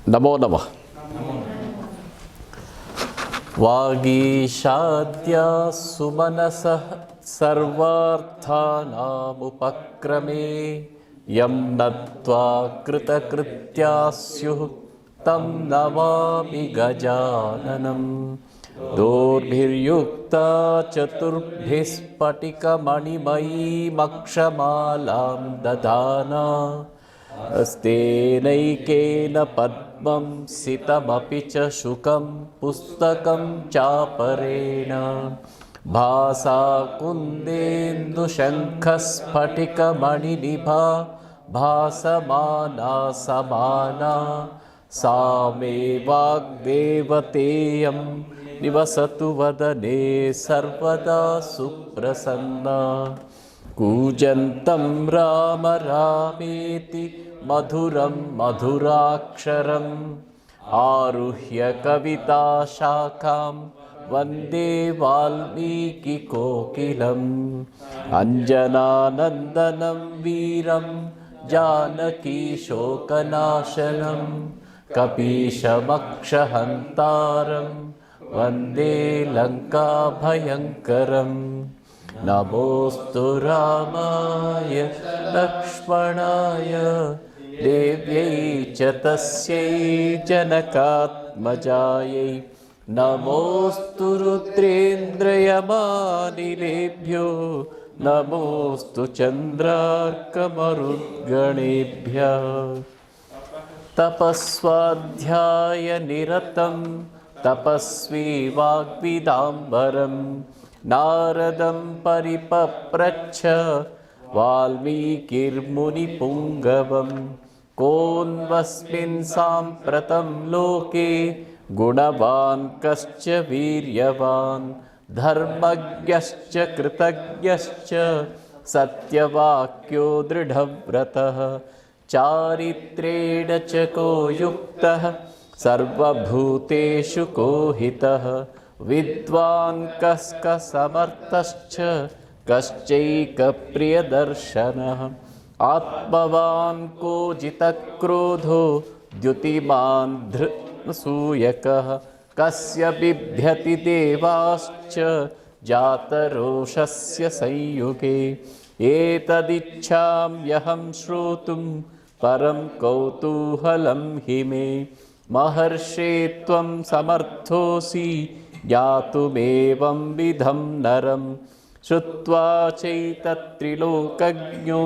नमो नमः। वागीशाद्या सुमनसः सर्वार्थानामुपक्रमे यं नत्वा कृतकृत्या स्युः तं नमामि गजाननं। दोर्भिर्युक्ता चतुर्भिः स्फटिकमणिमयीमक्षमालां दधाना अस्तेनैकेन पद्मं सितमपि च शुकं पुस्तकं चापरेण भासा कुन्देन्दुशङ्खस्फटिकमणिनिभा भासमाना समाना सा मे वाग्देवतेयं निवसतु वदने सर्वदा सुप्रसन्ना। कूजन्तं राम रामेति मधुरं मधुराक्षरम् आरुह्य कविताशाखां वन्दे वाल्मीकिकोकिलम्। अञ्जनानन्दनं वीरं जानकीशोकनाशनं कपीशमक्षहन्तारं वन्दे लङ्काभयङ्करम्। नमोस्तु रामाय लक्ष्मणाय देव्यै च तस्यै जनकात्मजायै। नमोस्तु रुद्रेन्द्रयमानिलेभ्यो नमोस्तु चन्द्रार्कमरुद्गणेभ्यः। तपस्वाध्यायनिरतं तपस्वी वाग्विदाम्बरम् नारदं परिपप्रच्छ वाल्मीकिर्मुनिपुङ्गवं। कोऽन्वस्मिन् साम्प्रतं लोके गुणवान् कश्च वीर्यवान् धर्मज्ञश्च कृतज्ञश्च सत्यवाक्यो दृढव्रतः। चारित्रेण च को युक्तः सर्वभूतेषु को हितः। विद्वान् कस्कसमर्थश्च कश्चैकप्रियदर्शनः। आत्मवान् को जितक्रोधो द्युतिमान् धृत्सूयकः। कस्य बिभ्यति देवाश्च जातरोषस्य संयुगे। एतदिच्छाम्यहं श्रोतुं परं कौतूहलं हि मे। महर्षे त्वं समर्थोऽसि ज्ञातुमेवं विधं नरं। श्रुत्वा चैतत्त्रिलोकज्ञो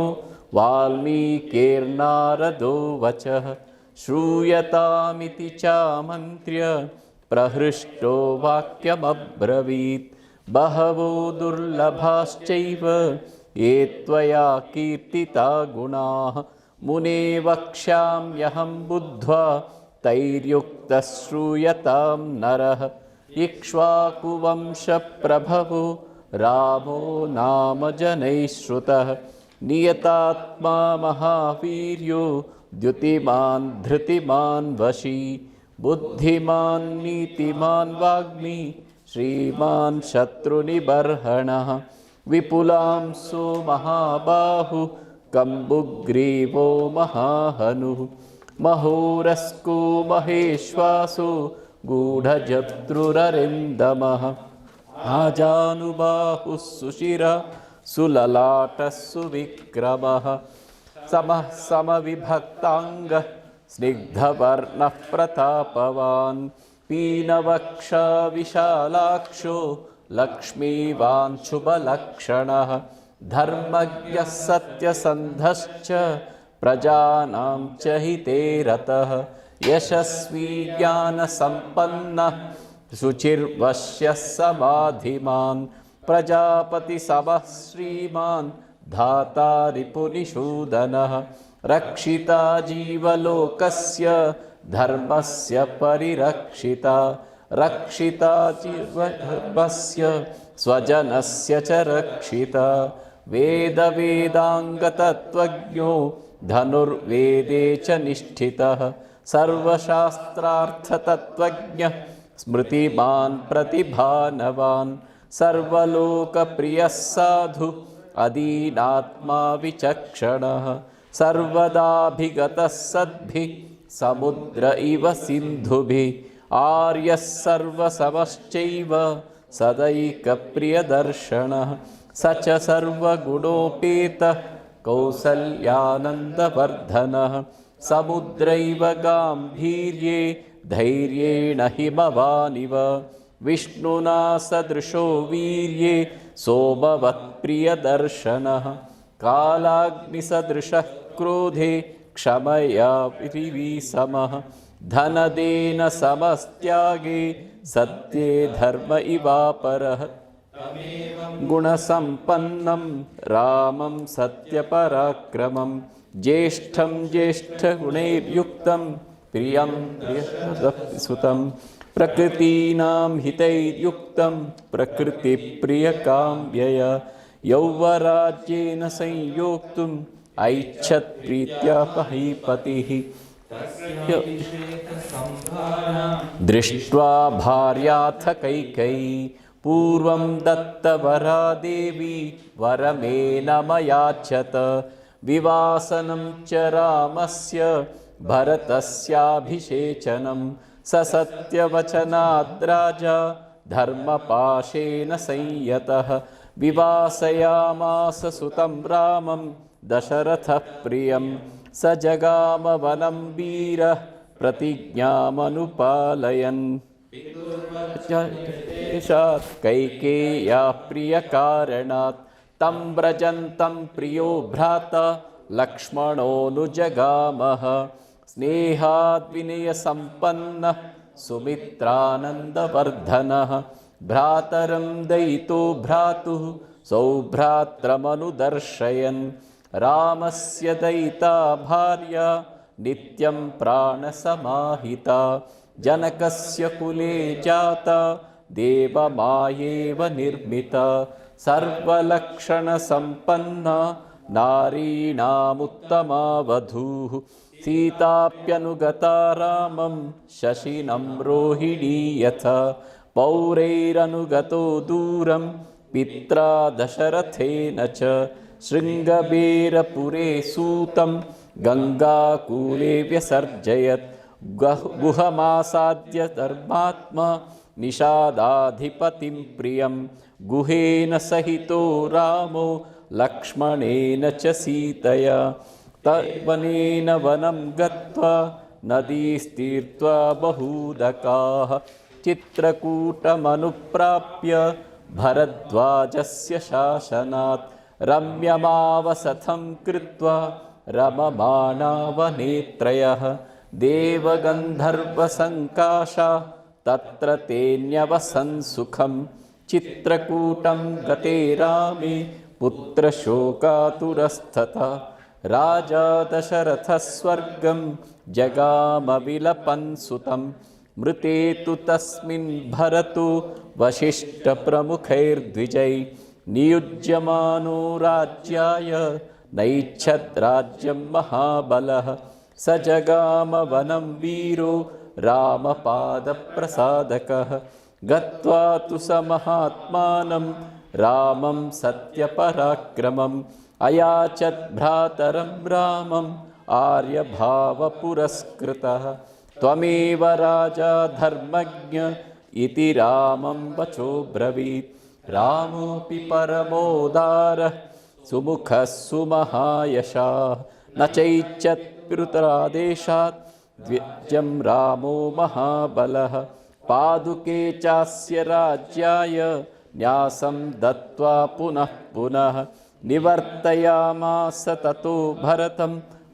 वाल्मीकिर्नारदो वचः। श्रूयतामिति चामन्त्र्य प्रहृष्टो वाक्यमब्रवीत्। बहवो दुर्लभाश्चैव ये त्वया कीर्तिता गुणाः। मुने वक्ष्याम्यहं बुद्ध्वा तैर्युक्तः श्रूयतां नरः। इक्ष्वाकुवंशप्रभवो रामो नाम जनैः श्रुतः। नियतात्मा महावीर्यो द्युतिमान् धृतिमान् वशी। बुद्धिमान् नीतिमान् वाग्मी श्रीमान् शत्रुनिबर्हणः। विपुलांसो महाबाहु कम्बुग्रीवो महाहनुः। महोरस्को महेश्वासो गूढजत्रुररिन्दमः। आजानुबाहुः सुशिरः सुललाटः सुविक्रमः। समः समविभक्ताङ्गः स्निग्धवर्णः प्रतापवान्। पीनवक्षा विशालाक्षो लक्ष्मीवान् शुभलक्षणः। धर्मज्ञः सत्यसन्धश्च प्रजानां च हिते रतः। यशस्वी ज्ञानसम्पन्नः शुचिर्वश्यः समाधिमान्। प्रजापतिसमः श्रीमान् धाता रिपुनिषूदनः। रक्षिता जीवलोकस्य धर्मस्य परिरक्षिता। रक्षिता जीवधर्मस्य स्वजनस्य च रक्षिता। वेदवेदाङ्गतत्त्वज्ञो धनुर्वेदे च निष्ठितः। सर्वशास्त्रार्थतत्त्वज्ञः स्मृतिमान् प्रतिभानवान्। सर्वलोकप्रियः साधु अदीनात्मा विचक्षणः। सर्वदाभिगतः सद्भिः समुद्र इव सिन्धुभिः आर्यः सर्वसमश्चैव सदैकप्रियदर्शनः स च सर्वगुणोपेतः कौसल्यानन्दवर्धनः समुद्रैव गाम्भीर्ये धैर्येण हिमवानिव विष्णुना सदृशो वीर्ये सोमवत्प्रियदर्शनः कालाग्निसदृशः क्रोधे क्षमया विरिवीसमः धनदेन समस्त्यागे सत्ये धर्म इवापरः गुणसम्पन्नं रामं सत्यपराक्रमं ज्येष्ठं ज्येष्ठगुणैर्युक्तं प्रियं प्रियसुतं प्रकृतीनां हितैर्युक्तं प्रकृतिप्रियकाम्यया यौवराज्येन संयोक्तुम् ऐच्छत्प्रीत्या महीपतिः दृष्ट्वा भार्याथ कैकेयी पूर्वं दत्तवरा देवी वरमेनमयाचत विवासनं च रामस्य भरतस्याभिषेचनं स सत्यवचनाद् राजा धर्मपाशेन संयतः विवासयामास सुतं रामं दशरथः प्रियं स जगाम वनं वीरः प्रतिज्ञामनुपालयन् कैकेय्याः प्रियकारणात् तं व्रजन्तं प्रियो भ्राता लक्ष्मणोऽनुजगामः स्नेहाद्विनयसम्पन्नः सुमित्रानन्दवर्धनः भ्रातरं दयितो भ्रातुः सौभ्रात्रमनुदर्शयन् रामस्य दयिता भार्या नित्यं प्राणसमाहिता जनकस्य कुले जाता देवमायेव निर्मिता सर्वलक्षणसम्पन्ना नारीणामुत्तमा वधूः सीताप्यनुगता रामं शशिनं रोहिणी यथा पौरैरनुगतो दूरं पित्रा दशरथेन च शृङ्गबेरपुरे सूतं गङ्गाकूले व्यसर्जयत् गुहमासाद्य धर्मात्मा निषादाधिपतिं प्रियं गुहेन सहितो रामो लक्ष्मणेन च सीतया तवनेन वनं गत्वा नदीस्तीर्त्वा बहूदकाः चित्रकूटमनुप्राप्य भरद्वाजस्य शासनात् रम्यमावसथं कृत्वा रममाणावनेत्रयः देवगन्धर्वसङ्काशा तत्र तेऽन्यवसन् सुखं चित्रकूटं गते रामे पुत्रशोकातुरस्तथा राजा दशरथः स्वर्गं जगामविलपन् सुतं मृते तु तस्मिन् भरतो वसिष्ठप्रमुखैर्द्विजै नियुज्यमानो राज्याय नैच्छद्राज्यं महाबलः स जगाम वनं वीरो रामपादप्रसादकः गत्वा तु स महात्मानं रामं सत्यपराक्रमम् अयाचत् भ्रातरं रामम् आर्यभावपुरस्कृतः त्वमेव राजा धर्मज्ञ इति रामं वचो ब्रवीत् रामोऽपि परमोदारः सुमुखः सुमहायशाः न चैच्छत् पितृरादेशात् द्विजं रामो महाबलः पादुके चास्य राज्याय न्यासं दत्त्वा पुनः पुनः निवर्तयामास ततो भरतं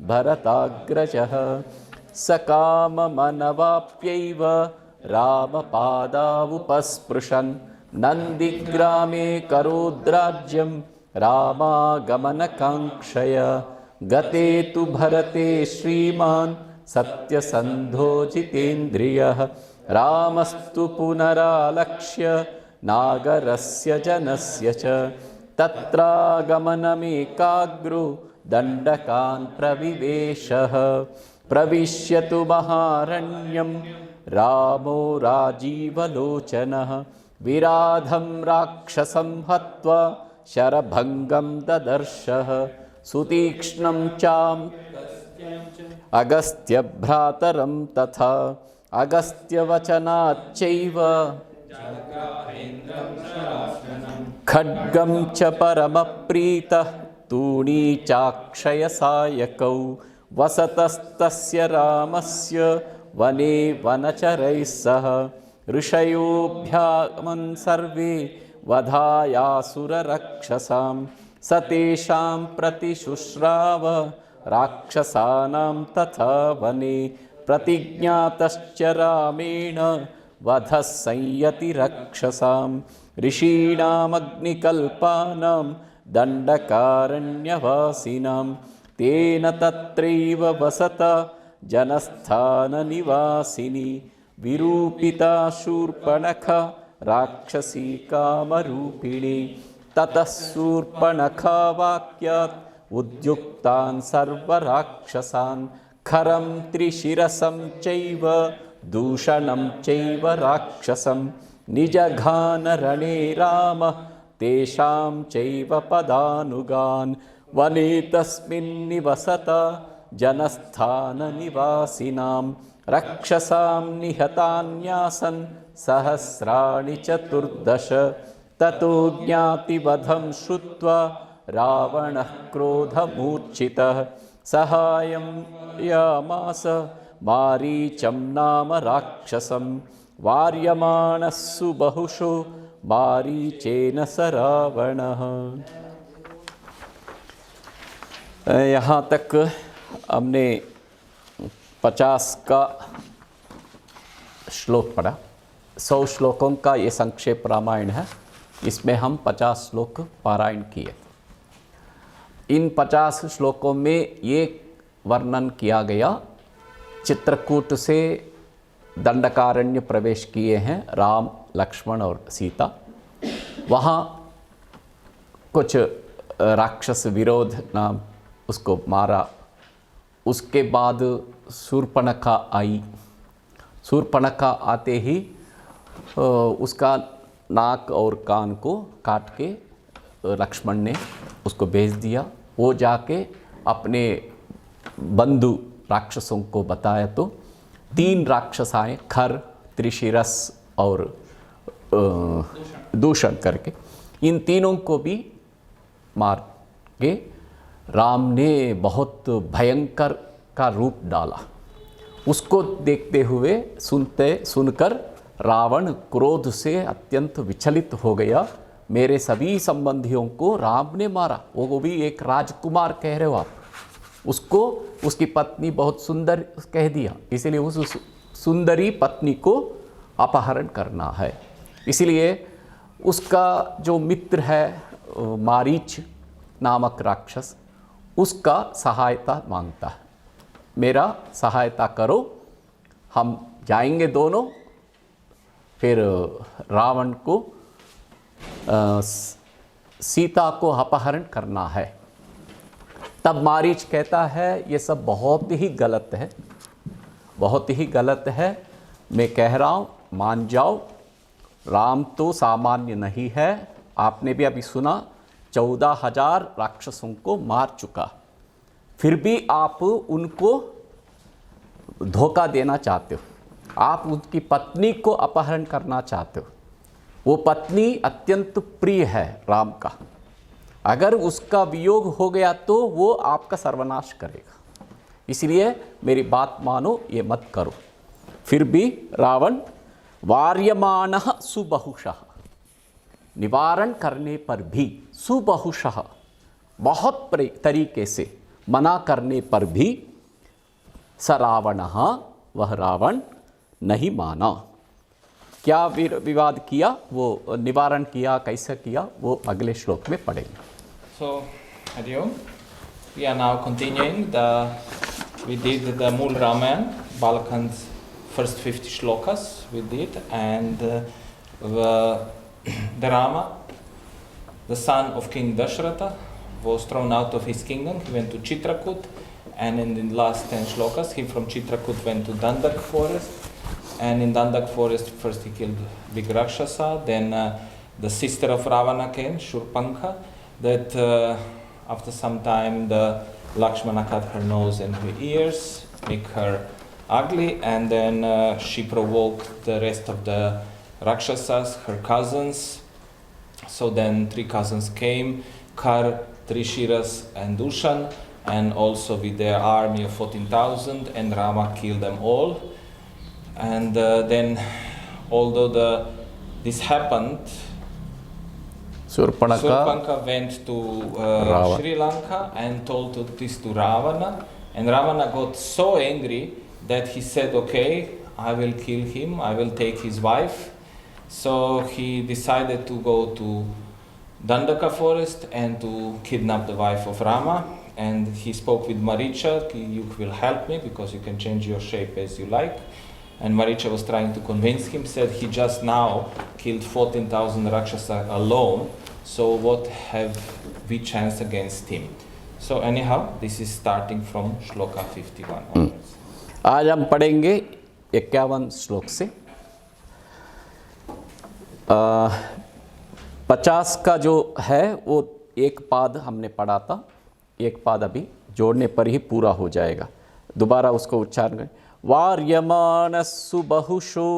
भरताग्रजः सकाममनवाप्यैव रामपादावुपस्पृशन् नन्दिग्रामे करोद्राज्यं रामागमनकाङ्क्षया गते तु भरते श्रीमान् सत्यसन्धो जितेन्द्रियः रामस्तु पुनरालक्ष्य नागरस्य जनस्य च तत्रागमनमेकाग्रो दण्डकान् प्रविवेशः प्रविश्यतु महारण्यं रामो राजीवलोचनः विराधं राक्षसं हत्वा शरभङ्गं ददर्शः सुतीक्ष्णं चां अगस्त्य भ्रातरं तथा अगस्त्यवचनाच्चैव खड्गं च परमप्रीतः तूणी चाक्षयसायकौ वसतस्तस्य रामस्य वने वनचरैः सह ऋषयोऽभ्यागमन् सर्वे वधायासुररक्षसां स तेषां प्रतिशुश्राव राक्षसानां तथा वने प्रतिज्ञातश्च रामेण वधः संयतिरक्षसां ऋषीणामग्निकल्पानां दण्डकारण्यवासिनां तेन तत्रैव वसता जनस्थाननिवासिनी विरूपिता शूर्पणखा राक्षसी कामरूपिणी ततः शूर्पणखा वाक्यात् उद्युक्तान् सर्वराक्षसान् खरं त्रिशिरसं चैव दूषणं चैव राक्षसं निजघानरणे रामः तेषां चैव पदानुगान् वने तस्मिन् निवसता जनस्थाननिवासिनां रक्षसां निहतान्यासन् सहस्राणि 14 ततो ज्ञातिवधं श्रुत्वा रावणः क्रोधमूर्छितः सहायं यामास मारीचं नाम राक्षसं वार्यमाणः सुबहुषो मारीचेन स रावणः। यहाँ तक हमने 50 का श्लोक पढ़ा। 100 श्लोकों का ये संक्षेप रामायण है। इसमें हम 50 श्लोक पारायण किए। इन 50 श्लोकों में ये वर्णन किया गया चित्रकूट से दंडकारण्य प्रवेश किए हैं राम, लक्ष्मण और सीता। वहाँ कुछ राक्षस विरोध नाम उसको मारा। उसके बाद शूर्पणखा आई। शूर्पणखा आते ही उसका नाक और कान को काट के लक्ष्मण ने उसको भेज दिया। वो जाके अपने बंधु राक्षसों को बताया तो 3 राक्षस आए, खर, त्रिशिरस और दूषण करके। इन तीनों को भी मार के राम ने बहुत भयंकर का रूप डाला। उसको देखते हुए सुनकर रावण क्रोध से अत्यंत विचलित हो गया। मेरे सभी संबंधियों को राम ने मारा, वो भी एक राजकुमार कह रहे हो आप। उसको उसकी पत्नी बहुत सुंदर कह दिया, इसलिए उस सुंदरी पत्नी को अपहरण करना है। इसलिए उसका जो मित्र है मारीच नामक राक्षस, उसका सहायता मांगता है। मेरा सहायता करो, हम जाएंगे दोनों, फिर रावण को सीता को अपहरण करना है। तब मारीच कहता है ये सब बहुत ही गलत है, बहुत ही गलत है। मैं कह रहा हूँ मान जाओ, राम तो सामान्य नहीं है। आपने भी अभी सुना 14,000 राक्षसों को मार चुका, फिर भी आप उनको धोखा देना चाहते हो, आप उनकी पत्नी को अपहरण करना चाहते हो। वो पत्नी अत्यंत प्रिय है राम का, अगर उसका वियोग हो गया तो वो आपका सर्वनाश करेगा। इसलिए मेरी बात मानो, ये मत करो। फिर भी रावण वार्यमाणः सुबहुशः, निवारण करने पर भी, सुबहुशः बहुत तरीके से मना करने पर भी, स रावणः वह रावण नहीं माना। क्या विवाद किया, वो निवारण किया, कैसे किया, वो अगले श्लोक में पढ़ेंगे। So, Hari Om, we are now continuing we did the Mool Ramayana, Balkan's first 50 shlokas we did, and the Rama, the son of King Dashratha, was thrown out of his kingdom. He went to Chitrakoot, and in the last 10 shlokas, he from Chitrakoot went to Dandak forest, and in Dandak forest first he killed big Rakshasa, then the sister of Ravana came, Shurpankha, that after some time the Lakshmana cut her nose and her ears, make her ugly, and then she provoked the rest of the Rakshasas, her cousins. So then 3 cousins came, Kar, Trishiras and Dushan, and also with their army of 14,000, and Rama killed them all. And then, although this happened, Surpanaka went to Sri Lanka and told this to Ravana, and Ravana got so angry that he said, okay, I will kill him, I will take his wife. So he decided to go to Dandaka forest and to kidnap the wife of Rama. And he spoke with Maricha, you will help me because you can change your shape as you like. And Maricha was trying to convince him, said he just now killed 14,000 Rakshasa alone, so what have we chance against him? So anyhow, this is starting from Shloka 51 onwards. आज हम पढ़ेंगे 51 श्लोक से 50 का जो है वो एक पाद हमने पढ़ा था, एक पाद अभी जोड़ने पर ही पूरा हो जाएगा। दोबारा उसको उच्चारण करें। वार्यमाणस्सु बहुषो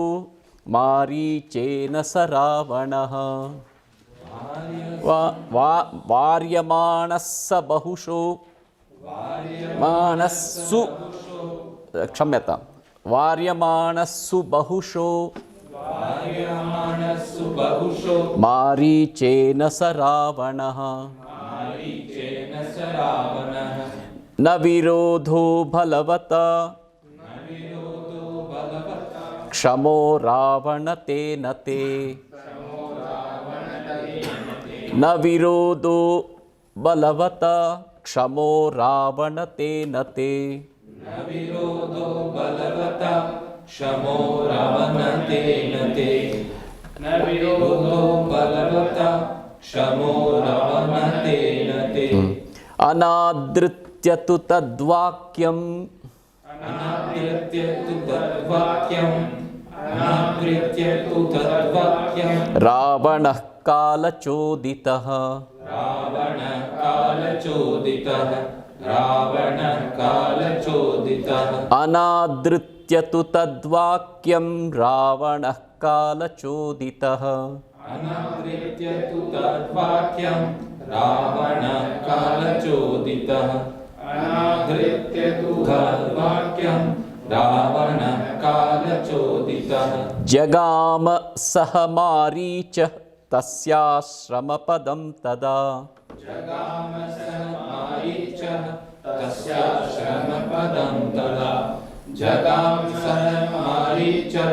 मारीचेन स रावणः। वार्यमाणस्स बहुषो मानस्सु क्षम्यतां वार्यमाणस्सु बहुषो मारीचेन स रावणः। न विरोधो बलवता क्षमो रावण तेन ते। न विरोधो बलवता क्षमो रावण तेन ते। न विरोधो बलवता क्षमो रावण तेन ते। न विरोधो बलवता क्षमो रावण तेन ते। अनादृत्य तु तद्वाक्यम् रावणः कालचोदितः। अनादृत्य तु तद्वाक्यं रावणः कालचोदितः। अनादृत्य तु तद्वाक्यं रावणः कालचोदितः। अनादृत्य तु तद्वाक्यं रावणः कालचोदितः। जगाम सह मारीचः तस्याश्रमपदं तदा। जगाम सह मारीचः तस्याश्रमपदं तदा। जगाम सह मारीचः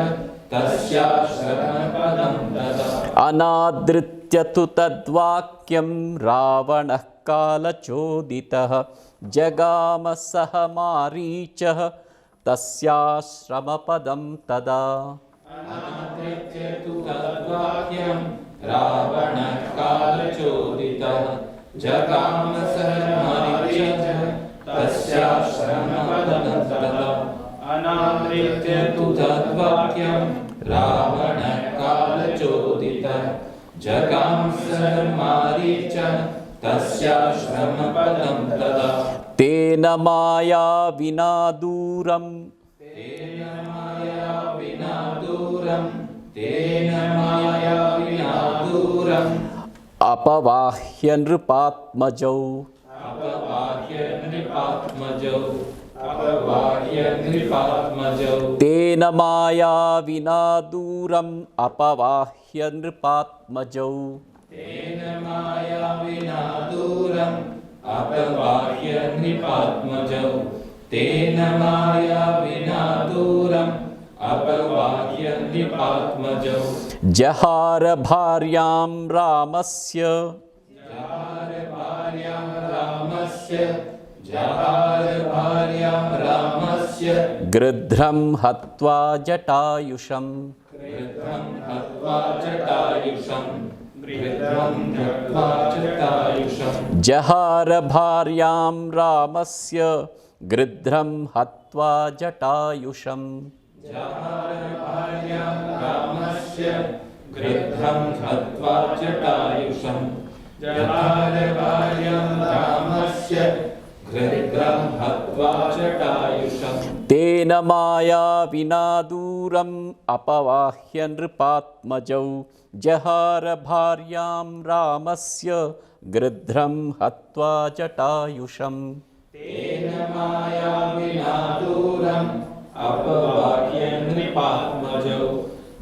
तस्याश्रमपदं तदा। अनादृत्य तु तद्वाक्यं रावणः कालचोदितः। जगाम सह मारीचः तस्याश्रमपदं तदा। अनादृत्य तु तद्वाक्यं रावणः कालचोदितः। जगाम सह मारीचः तस्याश्रमपदं तदा। अनादृत्य तु तद्वाक्यं रावणः कालचोदितः। जगाम सह मारीचः तस्याश्रमपदं तदा। तेन माया विना दूरं तेन माया विना दूरं। तेन माया विना दूरं। अपवाह्य नृपात्मजौ। अपवाह्य नृपात्मजौ। अपवाह्य नृपात्मजौ। तेन माया विना दूरम् अपवाह्य नृपात्मजौ। तेन माया विना दूरम् अपवाह्य नृपात्मजौ। तेन माया विना दूरम् अपवाह्य नृपात्मजौ। जहार भार्यां रामस्य। जहार भार्यां रामस्य। जहार भार्यां रामस्य। गृध्रं हत्वा जटायुषं। गृध्रं हत्वा जटायुषं। गृध्रं हत्वा जटायुषं। जहार भार्यां रामस्य गृध्रं हत्वा जटायुषं। जहार भार्यां रामस्य गृध्रं हत्वा जटायुषं। जहार भार्यां रामस्य घृद्रं हत्वा जटायुषम् तेन माया विना दूरम् अपवाह्य नृपात्मजौ जहार भार्यां रामस्य गृध्रं हत्वा जटायुषम् तेन माया विना दूरम् अपवाह्य नृपात्मजौ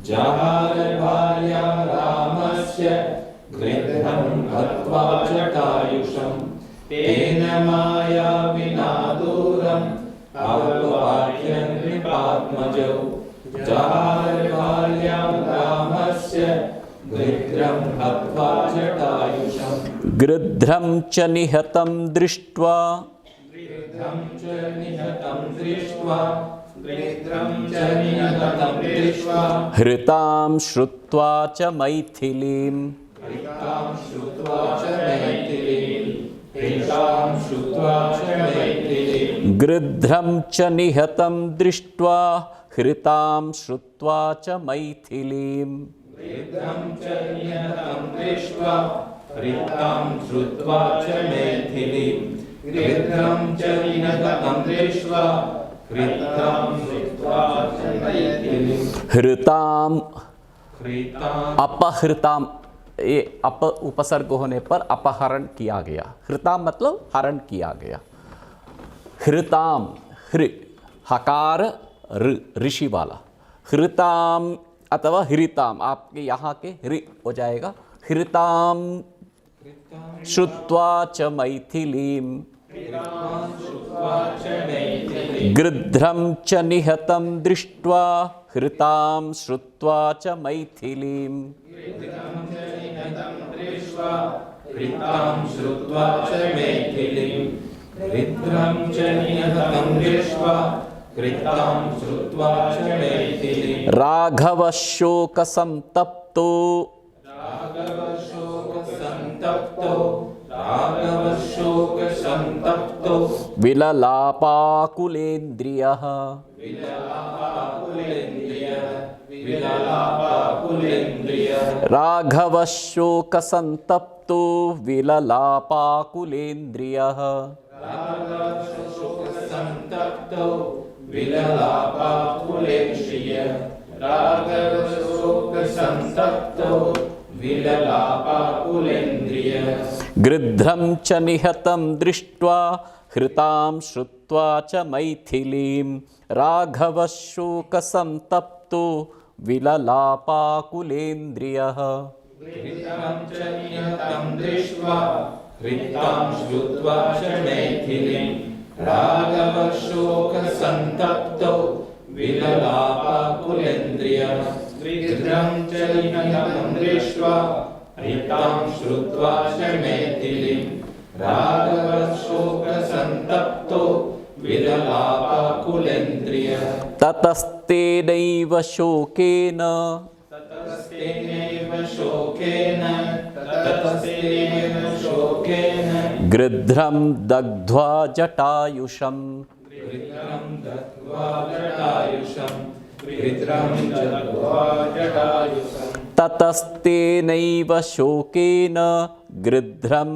जहार भार्यां रामस्य गृध्रं हत्वा जटायुषम् तेन माया विना दूरम् अपवाह्य नृपात्मजौ जहार भार्यां रामस्य गृध्रं हत्वा जटायुषम् गृध्रं च निहतं दृष्ट्वा गृध्रं च निहतं दृष्ट्वा गृध्रं च निहतं दृष्ट्वा हृतां श्रुत्वा च मैथिलीं हृतां श्रुत्वा च मैथिलीं हृतां श्रुत्वा च मैथिलीं गृध्रं च निहतं दृष्ट्वा हृतां श्रुत्वा च मैथिलीं गृध्रं च निहतं दृष्ट्वा हृतां श्रुत्वा च मैथिलीं गृध्रं च निहतं दृष्ट्वा हृतां श्रुत्वा च मैथिलीं हृतां हृतां अपहृतां, ये अप उपसर्ग होने पर अपहरण किया गया। हृताम मतलब हरण किया गया। हृताम हृ हकार ऋषि वाला, हृताम अथवा हृताम आपके यहाँ के हृ हो जाएगा। हृताम श्रुत्वा च मैथिलीं गृध्रं च निहतं दृष्ट्वा हृतां श्रुत्वा च मैथिलीं हृतां श्रुत्वा च मैथिलीं गृध्रं च निहतं दृष्ट्वा हृतां श्रुत्वा च मैथिलीं राघवः शोकसंतप्तो राघवशोकसंतप्तो विललापाकुलेन्द्रियः राघवः शोकसंतप्तो विललापाकुलेन्द्रियः राघवशोकसंतप्तो विललापाकुलेन्द्रियः राघवशोकसंतप्तो विललापाकुलेन्द्रियः गृध्रं च निहतं दृष्ट्वा हृतां श्रुत्वा च मैथिलीं राघवः शोकसंतप्तो विललापाकुलेन्द्रियः गृध्रं च निहतं दृष्ट्वा हृतां श्रुत्वा च मैथिलीं राघवशोकसंतप्तो विललापाकुलेन्द्रियः गृध्रं च निहतं दृष्ट्वा हृतां श्रुत्वा च मैथिलीं राघवशोकसंतप्तो विललापाकुलेन्द्रियः ततस्तेनैव शोकेन ततस्तेनैव शोकेन गृध्रं दग्ध्वा जटायुषम् गृध्रं दग्ध्वा जटायुषम् गृध्रं दग्ध्वा जटायुषम् ततस्तेनैव शोकेन गृध्रं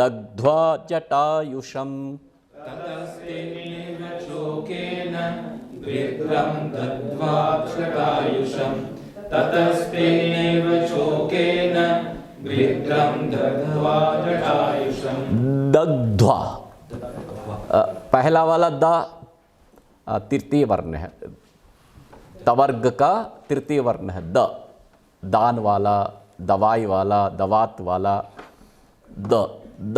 दग्ध्वा जटायुषम् ततस्तेनैव शोकेन गृध्रं दग्ध्वा जटायुषम् ततस्तेनैव शोकेन गृध्रं दग्ध्वा जटायुषम् दग्ध्वा पहला वाला द तृतीय वर्ण है, तवर्ग का तृतीय वर्ण है द, दान वाला, दवाई वाला, दवात वाला, द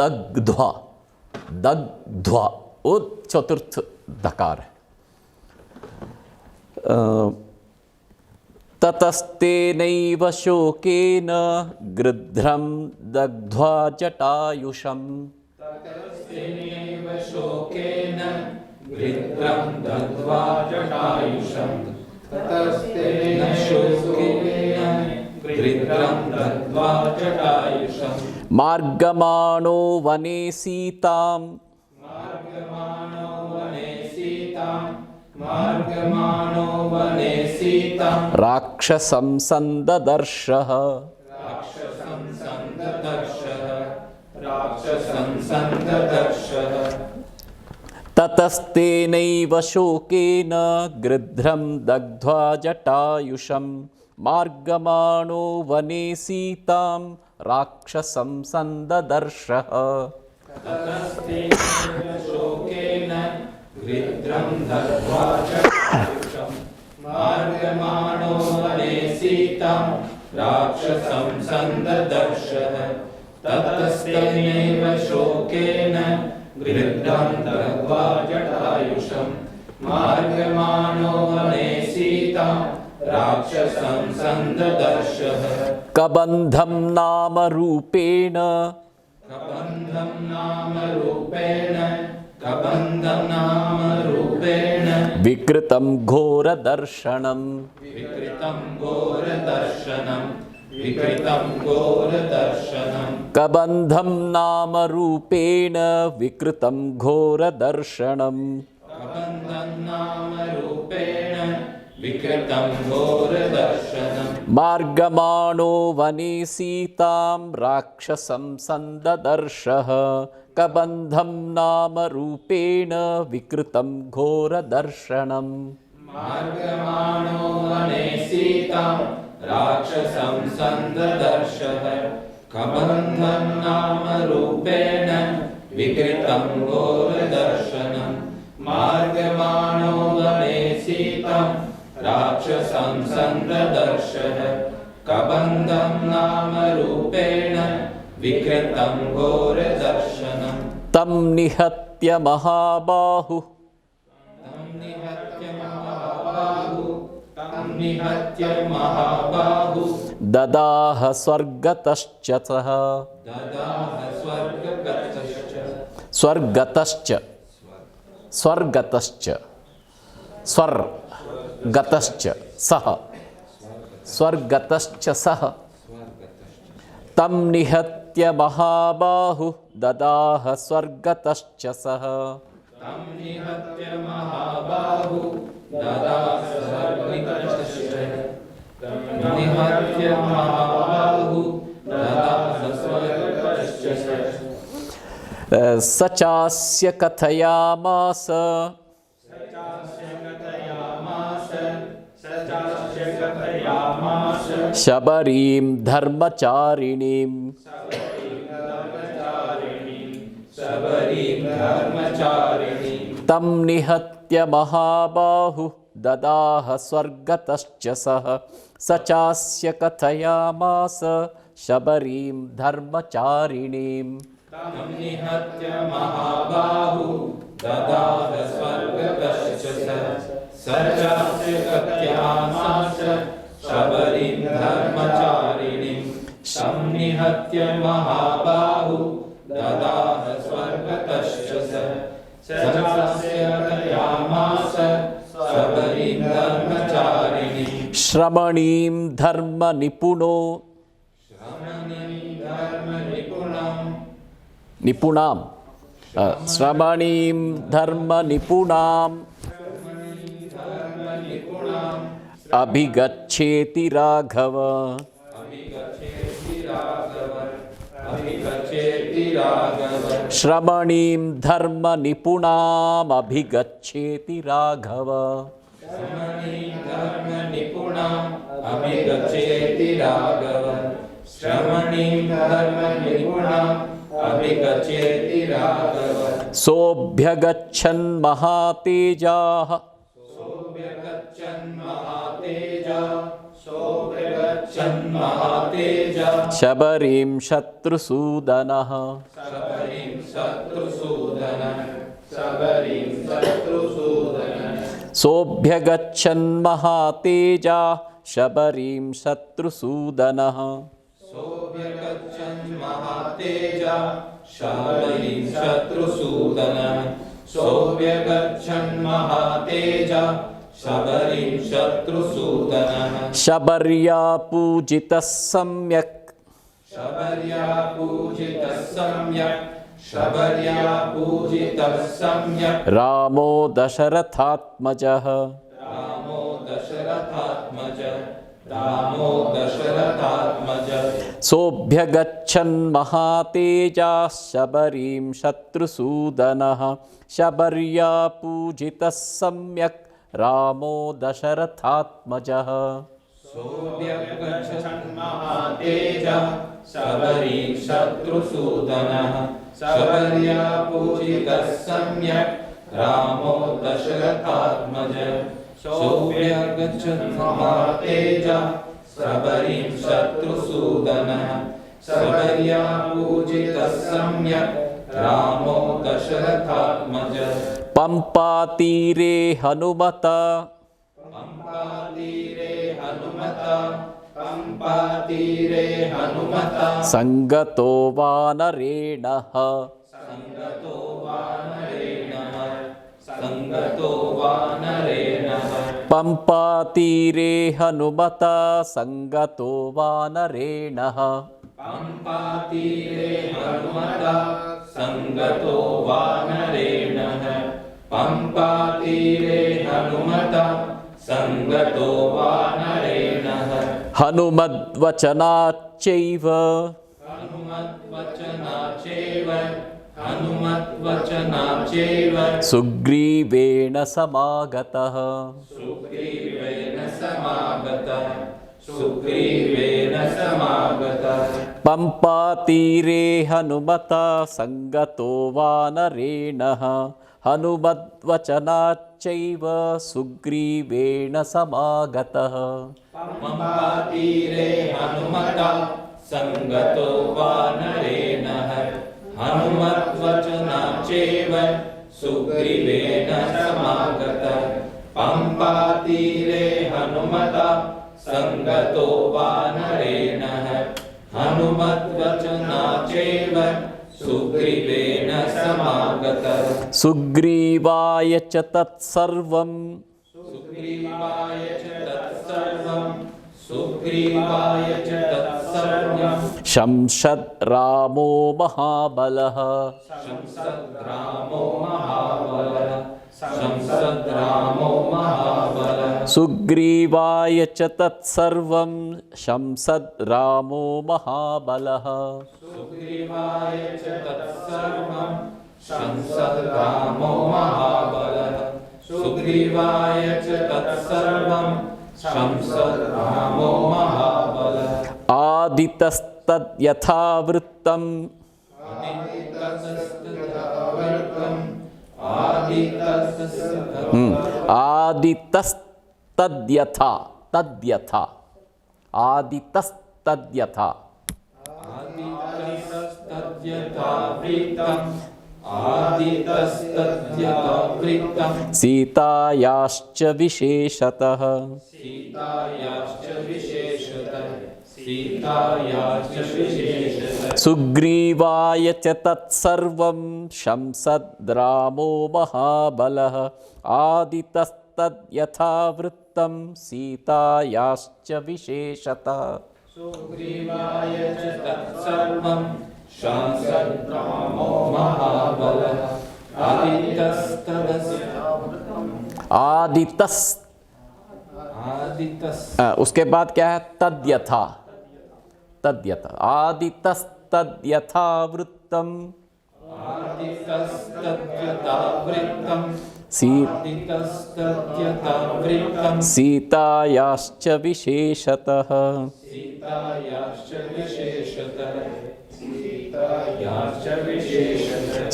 दग्ध्वा, दग्ध्वा वो चतुर्थ दकार है। ततस्तेनैव शोकेन गृध्रं दग्ध्वा जटायुषम् ततस्तेनैव शोकेन गृध्रं दग्ध्वा जटायुषम् ततस्तेन शोकेन गृध्रं दग्ध्वा जटायुषम् मार्गमाणो वने सीताम् मार्गमाणो वने सीतां राक्षसं सन्ददर्शः राक्षसं सन्ददर्शः ततस्तेनैव शोकेन गृध्रं दग्ध्वा जटायुषं मार्गमाणो वने सीतां राक्षसं सन्ददर्शः। शोकेन गृध्रं दग्ध्वा जटायुषं मार्गमाणो वने सीतां राक्षसं सन्ददर्शः। ततस्तेनैव शोकेन गृध्रं दग्ध्वा जटायुषं मार्गमाणो वने सीतां राक्षसं सन्ददर्शः। कबन्धं नाम रूपेण विकृतं घोरदर्शनम् कबन्धं नाम रूपेण विकृतं घोरदर्शनम् मार्गमाणो वने सीतां राक्षसं सन्ददर्शः। कबन्धं नाम रूपेण विकृतं घोरदर्शनम् मार्गमाणो वने सीतां राक्षसं सन्ददर्शः। कबन्धं नाम रूपेण विकृतं घोरदर्शनम् मार्गमाणो वने सीतां राक्षसं सन्ददर्शः। कबन्धं नाम रूपेण विकृतं घोरदर्शनम् तं निहत्य महाबाहुः ददाह स्वर्गतश्च सः। स्वर्गतश्च स्वर्गतश्च स्वर्गतश्च सः स्वर्गतश्च सः। तं निहत्य महाबाहुः ददाह स्वर्गतश्च सः। स चास्य कथयामास शबरीं धर्मचारिणीं तं निहत्य महाबाहुः ददाह स्वर्गतश्च सः। स चास्य कथयामास शबरीं धर्मचारिणीं निहत्य महाबाहुः ददाह स्वर्गतश्च सः। स चास्य कथयामास शबरीं धर्मचारिणीं तं निहत्य महाबाहुः ददाह स्वर्गतश्च सः। स चास्य कथयामास शबरीं धर्मचारिणीं श्रमणीं धर्मनिपुणो निपुणां श्रमणीं धर्मनिपुणाम् अभिगच्छेति राघव। श्रमणीं धर्मनिपुणाम् अभिगच्छेति राघव। सोऽभ्यगच्छन् महातेजाः शबरीं शत्रुसूदनः। सोऽभ्यगच्छन् महातेजा शबरीं शत्रुसूदनः। शबर्या पूजितः सम्यक् रामो दशरथात्मजः। सोऽभ्यगच्छन् महातेजा शबरीं शत्रुसूदनः शबर्या पूजितः सम्यक् रामो दशरथात्मजः। सोऽभ्यगच्छन् महातेजः शबरीं शत्रुसूदनः शबर्या पूजितः सम्यक् रामो दशरथात्मजः। सोऽभ्यगच्छन् महातेजः शबरीं शत्रुसूदनः शबर्या पूजितः सम्यक् रामो दशरथात्मजः। पंपातीरे हनुमता पंपातीरे हनुमता संगतो वानरेणः संगतो वानरेणः संगतो वानरेणः। पंपातीरे हनुमता संगतो वानरेणः पंपातीरे हनुमता संगतो वानरेणः पंपातीरे हनुमता संगतो वानरेणः। हनुमद्वचनाच्चैव हनुमद्वचनाचैव सुग्रीवेण समागतः सुग्रीवेण समागतः। पंपातीरे हनुमता संगतो वानरेणः हनुमद्वचनाच्चैव सुग्रीवेण समागतः। पंपातीरे हनुमता संगतो वानरेणः हनुमद्वचनाचैव सुग्रीवेण समागतः। पंपातीरे हनुमता संगतो वानरेणः हनुमद्वचनाचैव सुग्रीवेण समागतः। सुग्रीवाय च तत्सर्वं सुग्रीवाय च तत्सर्वं शंसद् रामो महाबलः शंसद्रामो महाबलः। सुग्रीवाय च तत्सर्वं शंसद् रामो महाबलः। सुग्रीवाय च तत्सर्वं शंसद्रामो महाबलः। सुग्रीवाय च तत्सर्वं शंसद्रामो महाबलः। आदितस्तद्यथावृत्तं आदितस्तद्यथा तद्यथा आदितस्तद्यथा आदितस्तद्यथावृत्तं सीतायाश्च विशेषतः सुग्रीवाय च तत्सर्वं शंसद् रामो महाबलः आदितस्तद्यथावृत्तं सीतायाश्च विशेषतः। सुग्रीवाय च तत्सर्वं शंसद् रामो महाबलः उसके बाद क्या है तद्यथा तद्यथा आदितस्तद्यथावृत्तं सीतायाश्च विशेषतः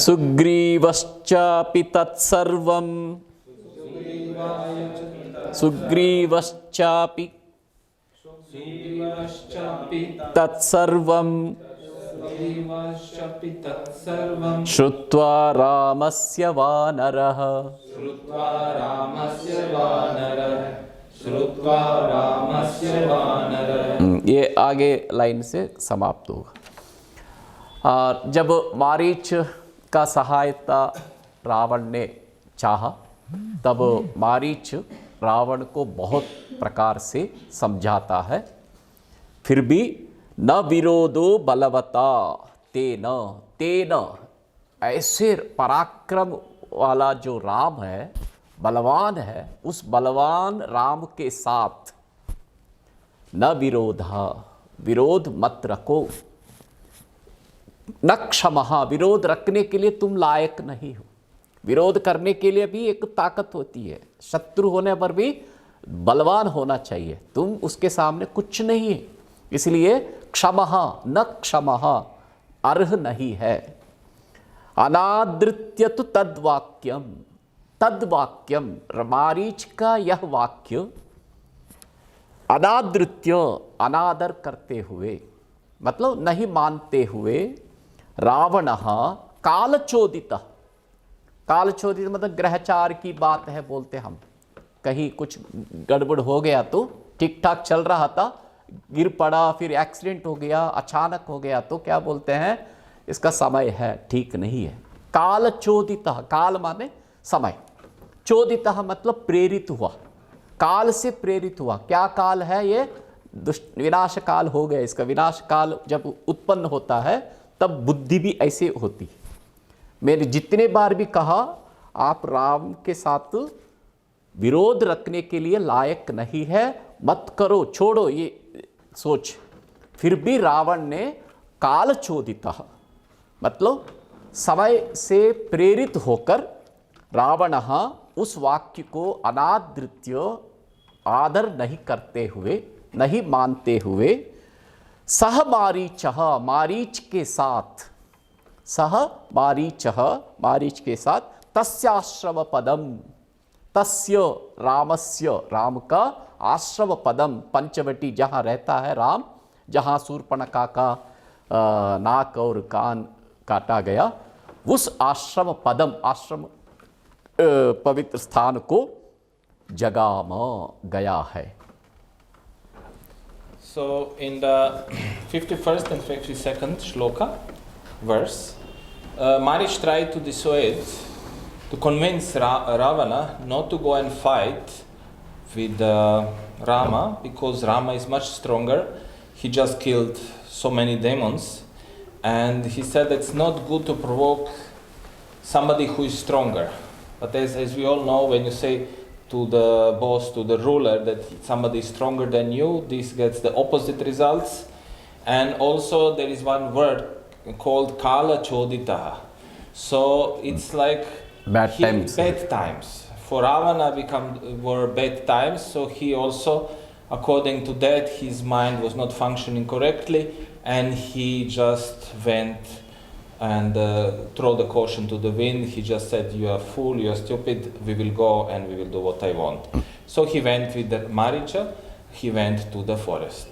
सुग्रीवश्चापि तत्सर्वं सुग्रीवश्चापि तत्सर्वं श्रुत्वा रामस्य वानरः ये आगे लाइन से समाप्त होगा। जब मारीच का सहायता रावण ने चाहा तब मारीच रावण को बहुत प्रकार से समझाता है, फिर भी न विरोधो बलवता तेन तेन, ऐसे पराक्रम वाला जो राम है, बलवान है, उस बलवान राम के साथ न विरोधा, विरोध मत रखो। न क्षमः, विरोध रखने के लिए तुम लायक नहीं हो। विरोध करने के लिए भी एक ताकत होती है, शत्रु होने पर भी बलवान होना चाहिए, तुम उसके सामने कुछ नहीं है। इसलिए क्षमः न क्षमः, अर्ह नहीं है। अनादृत्य तो तद्वाक्यम, तद्वाक्यम, मारीच का यह वाक्य, अनादृत्य, अनादर करते हुए, मतलब नहीं मानते हुए, रावण कालचोदित, कालचोदित मतलब ग्रहचार की बात है बोलते हम, कहीं कुछ गड़बड़ हो गया तो ठीक ठाक चल रहा था, गिर पड़ा, फिर एक्सीडेंट हो गया, अचानक हो गया, तो क्या बोलते हैं, इसका समय है, ठीक नहीं है। कालचोदित, काल माने समय, चोदित मतलब प्रेरित हुआ, काल से प्रेरित हुआ। क्या काल है ये? दुष्ट विनाश काल हो गया। इसका विनाश काल जब उत्पन्न होता है तब बुद्धि भी ऐसे होती है। मैंने जितने बार भी कहा आप राम के साथ विरोध रखने के लिए लायक नहीं है, मत करो, छोड़ो ये सोच। फिर भी रावण ने कालचोदित मतलब समय से प्रेरित होकर रावण उस वाक्य को अनादृत्य, आदर नहीं करते हुए, नहीं मानते हुए, सह मारीचः, मारीच के साथ, सह मारीचः, मारीच के साथ, तस्याश्रम पदम, तस्य रामस्य, राम का आश्रम पदम, पंचवटी जहाँ रहता है राम, जहाँ शूर्पणखा का नाक और कान काटा गया, उस आश्रम पदम, आश्रम पवित्र स्थान को जगाम गया है। So in the 51st and 52nd shloka verse, Marish tried to dissuade, to convince Ravana not to go and fight with Rama, because Rama is much stronger. He just killed so many demons, and he said it's not good to provoke somebody who is stronger. But as we all know, when you say to the boss, to the ruler, that somebody is stronger than you, this gets the opposite results. And also there is one word called kala chodita. So it's like bad times. For Ravana were bad times, so he also, according to that, his mind was not functioning correctly, and he just went and throw the caution to the wind. He just said, you are fool, you are stupid, we will go and we will do what I want. So he went with the Maricha, he went to the forest.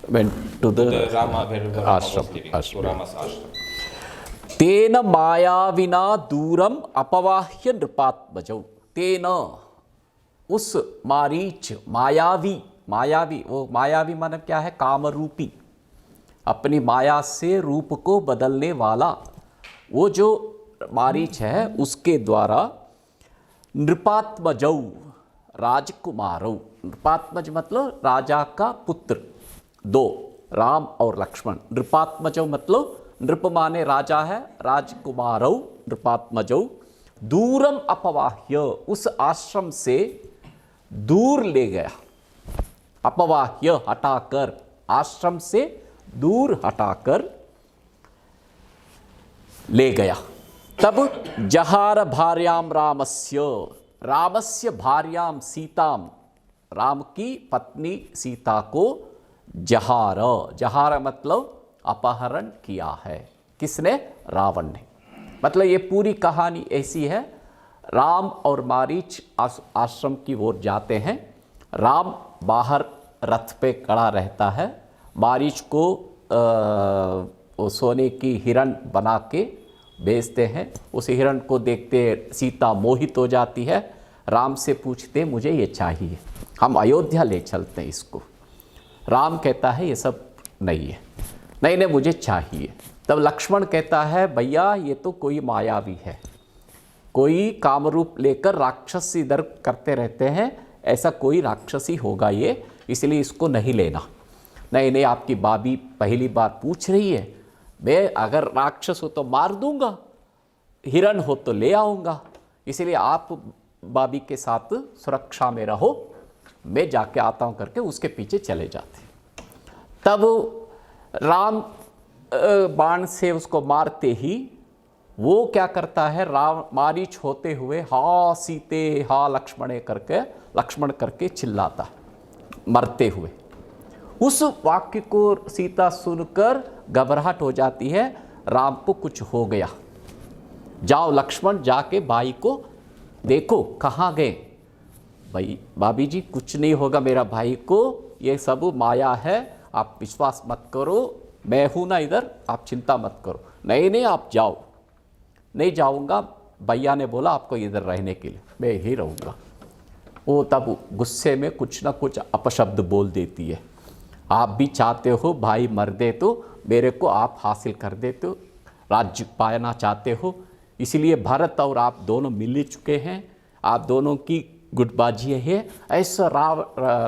Went to the Rama, where Rama was living, to Rama's ashram. तेन मायाविना दूरम अपवाह्य नृपात्मजौ, तेन उस मारीच, मायावी, मायावी, वो मायावी माने क्या है, कामरूपी, अपनी माया से रूप को बदलने वाला, वो जो मारीच है उसके द्वारा नृपात्मजौ, राजकुमारौ, नृपात्मज मतलब राजा का पुत्र, दो, राम और लक्ष्मण। नृपात्मजौ मतलब नृप माने राजा है, राजकुमारौ नृपात्मजौ, दूरम अपवाह्य, उस आश्रम से दूर ले गया, अपवाह्य हटाकर, आश्रम से दूर हटाकर ले गया। तब जहार भार्याम रामस्य, रामस्य भार्याम सीताम, राम की पत्नी सीता को जहार, जहार मतलब अपहरण किया है। किसने? रावण ने। मतलब ये पूरी कहानी ऐसी है, राम और मारीच आश्रम की ओर जाते हैं, राम बाहर रथ पे खड़ा रहता है, मारीच को सोने की हिरण बना के बेचते हैं। उस हिरण को देखते सीता मोहित हो जाती है, राम से पूछते मुझे ये चाहिए, हम अयोध्या ले चलते हैं इसको। राम कहता है ये सब नहीं है, नहीं नहीं मुझे चाहिए। तब लक्ष्मण कहता है भैया ये तो कोई मायावी है, कोई कामरूप लेकर राक्षसी दर करते रहते हैं, ऐसा कोई राक्षसी होगा ये, इसलिए इसको नहीं लेना। नहीं नहीं आपकी भाभी पहली बार पूछ रही है, मैं अगर राक्षस हो तो मार दूंगा, हिरण हो तो ले आऊँगा, इसलिए आप भाभी के साथ सुरक्षा में रहो, मैं जाके आता हूँ करके उसके पीछे चले जाते। तब राम बाण से उसको मारते ही वो क्या करता है, राम मारीच होते हुए हा सीते हा लक्ष्मण करके चिल्लाता मरते हुए। उस वाक्य को सीता सुनकर घबराहट हो जाती है, राम को कुछ हो गया, जाओ लक्ष्मण जाके भाई को देखो कहाँ गए। भाई भाभी जी कुछ नहीं होगा मेरा भाई को, ये सब माया है, आप विश्वास मत करो, मैं हूं ना इधर, आप चिंता मत करो। नहीं आप जाओ। नहीं जाऊंगा, भैया ने बोला आपको इधर रहने के लिए, मैं यही रहूंगा। वो तब गुस्से में कुछ ना कुछ अपशब्द बोल देती है, आप भी चाहते हो भाई मर दे तो मेरे को आप हासिल कर देते हो, राज्य पाना चाहते हो, इसलिए भरत और आप दोनों मिल चुके हैं, आप दोनों की गुटबाजी है। ऐसा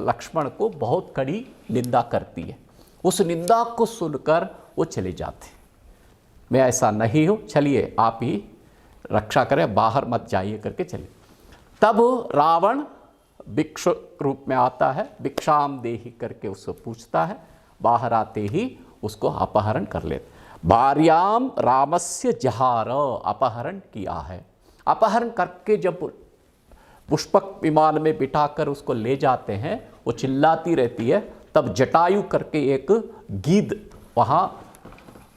लक्ष्मण को बहुत कड़ी निंदा करती है। उस निंदा को सुनकर वो चले जाते, मैं ऐसा नहीं हूँ, चलिए आप ही रक्षा करें, बाहर मत जाइए करके चले। तब रावण भिक्षु रूप में आता है, भिक्षाम देहि करके उससे पूछता है, बाहर आते ही उसको अपहरण कर लेते। भार्याम रामस्य जहार, अपहरण किया है। अपहरण करके जब पुष्पक विमान में बिठाकर उसको ले जाते हैं, वो चिल्लाती रहती है। तब जटायु करके एक गीध वहाँ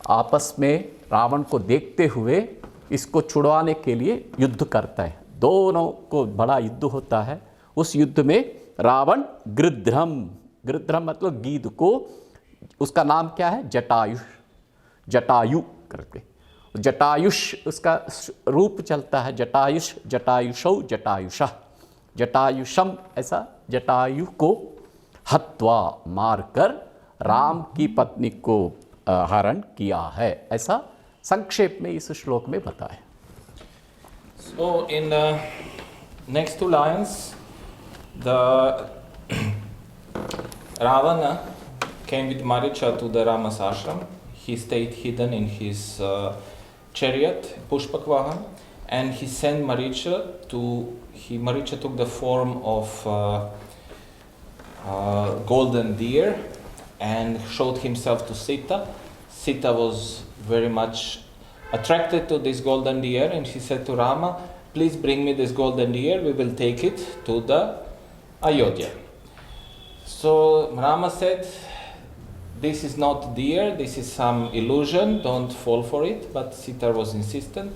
आपस में रावण को देखते हुए इसको छुड़वाने के लिए युद्ध करता है। दोनों को बड़ा युद्ध होता है। उस युद्ध में रावण गृध्रम मतलब गीध को, उसका नाम क्या है, जटायु करके, जटायुष उसका रूप चलता है, जटायुषौ जटायुषः, जटायुषम, ऐसा जटायु को हत्वा मारकर राम की पत्नी को हरण किया है। ऐसा संक्षेप में इस श्लोक में बताया। So in the next two lines, the Ravana came with Maricha to the Rama's ashram. He stayed hidden in his chariot, Pushpak Vahan, and he sent Maricha to. Maricha took the form of golden deer and showed himself to Sita. Sita was very much attracted to this golden deer, and she said to Rama, please bring me this golden deer, we will take it to the Ayodhya. So Rama said, this is not deer, this is some illusion, don't fall for it. But Sita was insistent.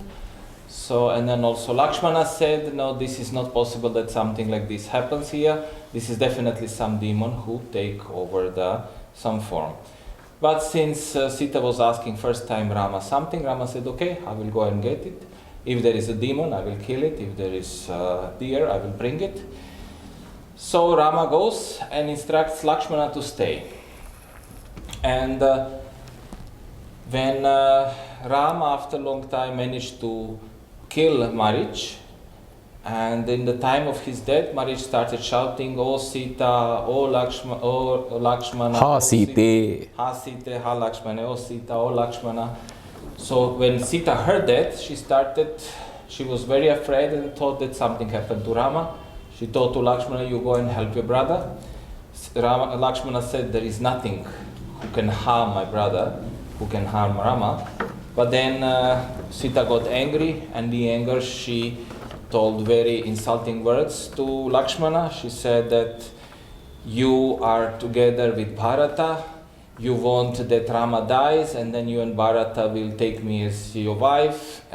So, and then also Lakshmana said, no, this is not possible that something like this happens here. This is definitely some demon who take over some form. But since Sita was asking first time Rama something, Rama said, okay, I will go and get it. If there is a demon, I will kill it. If there is deer, I will bring it. So Rama goes and instructs Lakshmana to stay. And when Rama, after a long time, managed to kill Marich, and in the time of his death, Marich started shouting, "Oh Sita, oh Lakshmana, Ha oh Sita, ha Sita, ha Lakshmana, oh Sita, oh Lakshmana." So when Sita heard that, she was very afraid and thought that something happened to Rama. She told to Lakshmana, "You go and help your brother." Lakshmana said, "There is nothing who can harm my brother, who can harm Rama." But then Sita got angry, and in the anger she told very insulting words to Lakshmana. She said that you are together with Bharata, you want that Rama dies, and then you and Bharata will take me as your wife,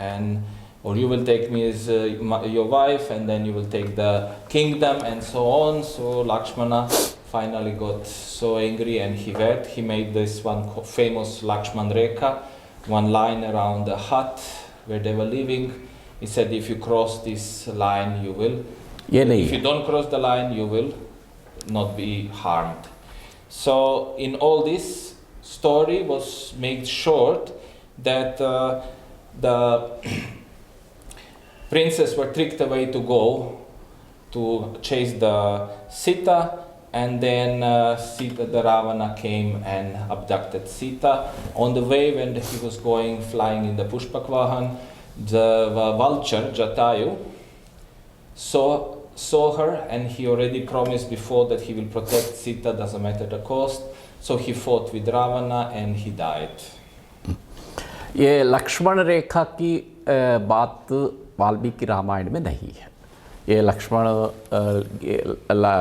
or you will take me as your wife, and then you will take the kingdom, and so on. So Lakshmana finally got so angry, and he made this one famous Lakshman Rekha, one line around the hut where they were living. He said, if you cross this line, you will. If you don't cross the line, you will not be harmed. So in all this story was made short that the princes were tricked away to go to chase the Sita, and then the Ravana came and abducted Sita. On the way, when he was flying in the Pushpak Vahan, the vulture, Jatayu, saw her, and he already promised before that he will protect Sita, doesn't matter the cost. So he fought with Ravana and he died. ये लक्ष्मण रेखा की बात वाल्मीकि रामायण में नहीं है। ये लक्ष्मण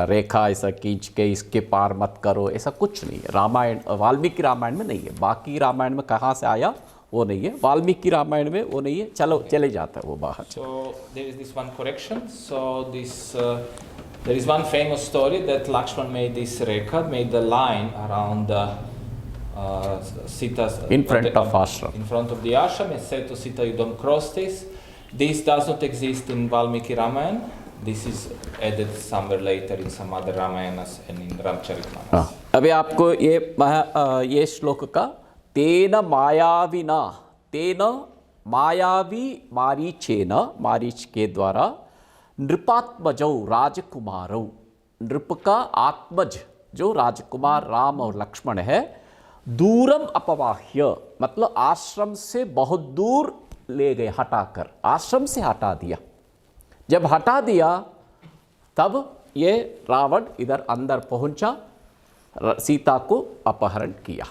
रेखा ऐसा खींच के इसके पार मत करो, ऐसा कुछ नहीं है। रामायण वाल्मीकि रामायण में नहीं है। बाकी रामायण में कहाँ से आया वो नहीं है, वाल्मीकि रामायण में वो नहीं है। चलो चले जाता है वो बाहर। So there is this one correction. So this there is one famous story that Lakshman made this rekha, made the line around Sita's In front of ashram. In front of the ashram, and said to Sita, "You don't cross this." This does not exist in Valmiki Ramayana. This is added somewhere later in some other Ramayanas and in Ramcharitmanas. अभी आपको ये श्लोक का तेन मायाविना, तेन मायावी मारीचेन, मारीच के द्वारा नृपात्मजौ राजकुमारौ, नृप का आत्मज जो राजकुमार राम और लक्ष्मण है, दूरम अपवाह्य मतलब आश्रम से बहुत दूर ले गए, हटाकर आश्रम से हटा दिया। जब हटा दिया तब ये रावण इधर अंदर पहुंचा, सीता को अपहरण किया।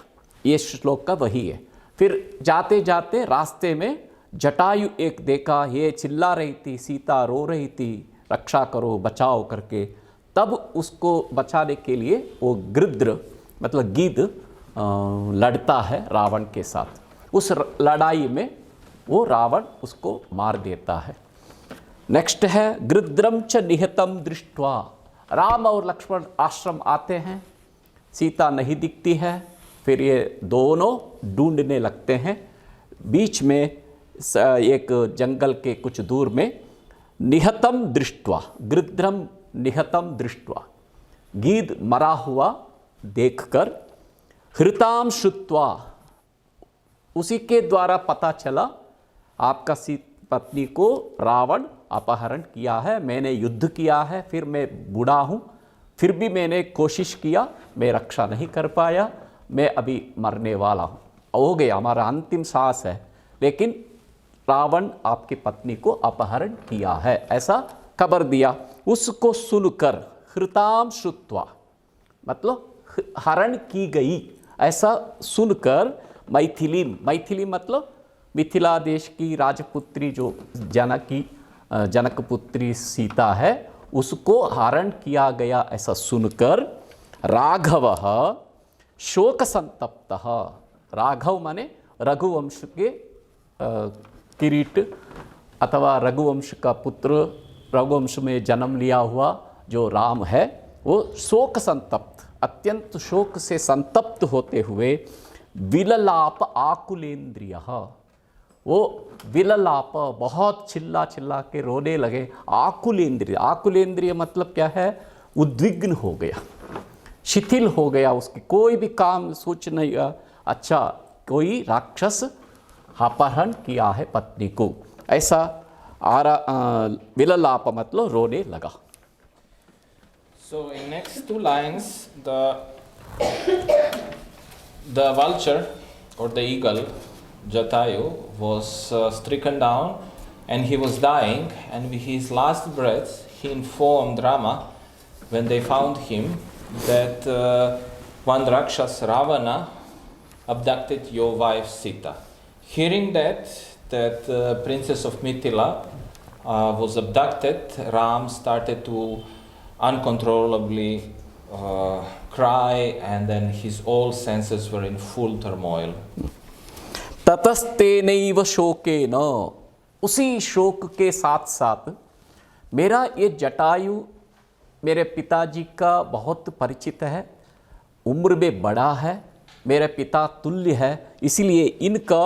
ये श्लोक का वही है। फिर जाते जाते रास्ते में जटायु एक देखा, ये चिल्ला रही थी, सीता रो रही थी, रक्षा करो बचाओ करके। तब उसको बचाने के लिए वो गृध्र मतलब गिद्ध लड़ता है रावण के साथ। उस लड़ाई में वो रावण उसको मार देता है। नेक्स्ट है गृध्रम च निहतम दृष्ट्वा, राम और लक्ष्मण आश्रम आते हैं, सीता नहीं दिखती है। फिर ये दोनों ढूंढने लगते हैं। बीच में एक जंगल के कुछ दूर में निहतम दृष्ट्वा, गृध्रम निहतम दृष्ट्वा, गिद्ध मरा हुआ देखकर, हृताम श्रुत्वा, उसी के द्वारा पता चला आपका पत्नी को रावण अपहरण किया है, मैंने युद्ध किया है, फिर मैं बूढ़ा हूँ, फिर भी मैंने कोशिश किया, मैं रक्षा नहीं कर पाया, मैं अभी मरने वाला हूँ, हो गया, हमारा अंतिम सांस है, लेकिन रावण आपकी पत्नी को अपहरण किया है, ऐसा खबर दिया। उसको सुनकर हृताम श्रुत्वा मतलब हरण की गई, ऐसा सुनकर मैथिली, मैथिली मतलब मिथिला देश की राजपुत्री जो जनकपुत्री सीता है, उसको हरण किया गया ऐसा सुनकर राघव शोक संतप्त, राघव माने रघुवंश के किरीट अथवा रघुवंश का पुत्र, रघुवंश में जन्म लिया हुआ जो राम है, वो शोक संतप्त, अत्यंत शोक से संतप्त होते हुए विललाप आकुलेन्द्रिय, वो विललाप बहुत चिल्ला चिल्ला के रोने लगे। आकुलेन्द्रिय, आकुलेन्द्रिय मतलब क्या है, उद्विग्न हो गया, शिथिल हो गया, उसकी कोई भी काम सोच नहीं, अच्छा कोई राक्षस अपहरण किया है पत्नी को, ऐसा विललाप मतलब रोने लगा। So in next two lines, the vulture or the eagle Jatayu was stricken down and he was dying, and with his last breath he informed Rama when they found him that one Rakshas Ravana abducted your wife Sita. Hearing that princess of Mithila was abducted, Ram started to uncontrollably cry, and then his all senses were in full turmoil. ततस्तेनैव शोकेन, उसी शोक के साथ साथ मेरा ये जटायु मेरे पिताजी का बहुत परिचित है, उम्र में बड़ा है, मेरे पिता तुल्य है, इसलिए इनका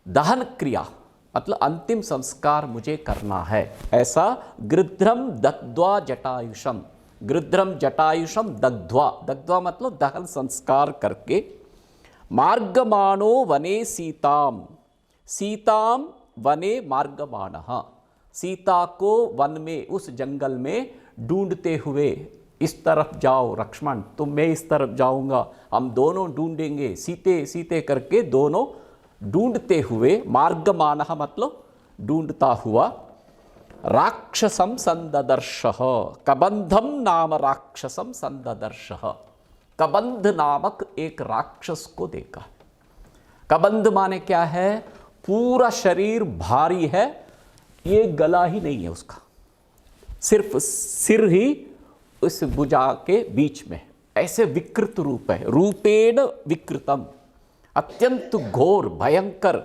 दहन क्रिया मतलब अंतिम संस्कार मुझे करना है, ऐसा गृध्रम दग्ध्वा जटायुषम, गृध्रम जटायुषम दग्ध्वा, दग्ध्वा मतलब दहन संस्कार करके, मार्गमाणो वने सीताम, सीताम वने मार्गमाणः, सीता को वन में उस जंगल में ढूंढते हुए, इस तरफ जाओ लक्ष्मण, तुम मैं इस तरफ जाऊंगा, हम दोनों ढूंढेंगे, सीते सीते करके दोनों ढूंढते हुए, मार्गमाणः मतलब ढूंढता हुआ, राक्षसम संददर्शः, कबंधम नाम राक्षसम संददर्शः, कबंध नामक एक राक्षस को देखा। कबंध माने क्या है? पूरा शरीर भारी है, ये गला ही नहीं है उसका, सिर्फ सिर ही उस भुजा के बीच में, ऐसे विकृत रूप है। रूपेण विकृतम, अत्यंत घोर भयंकर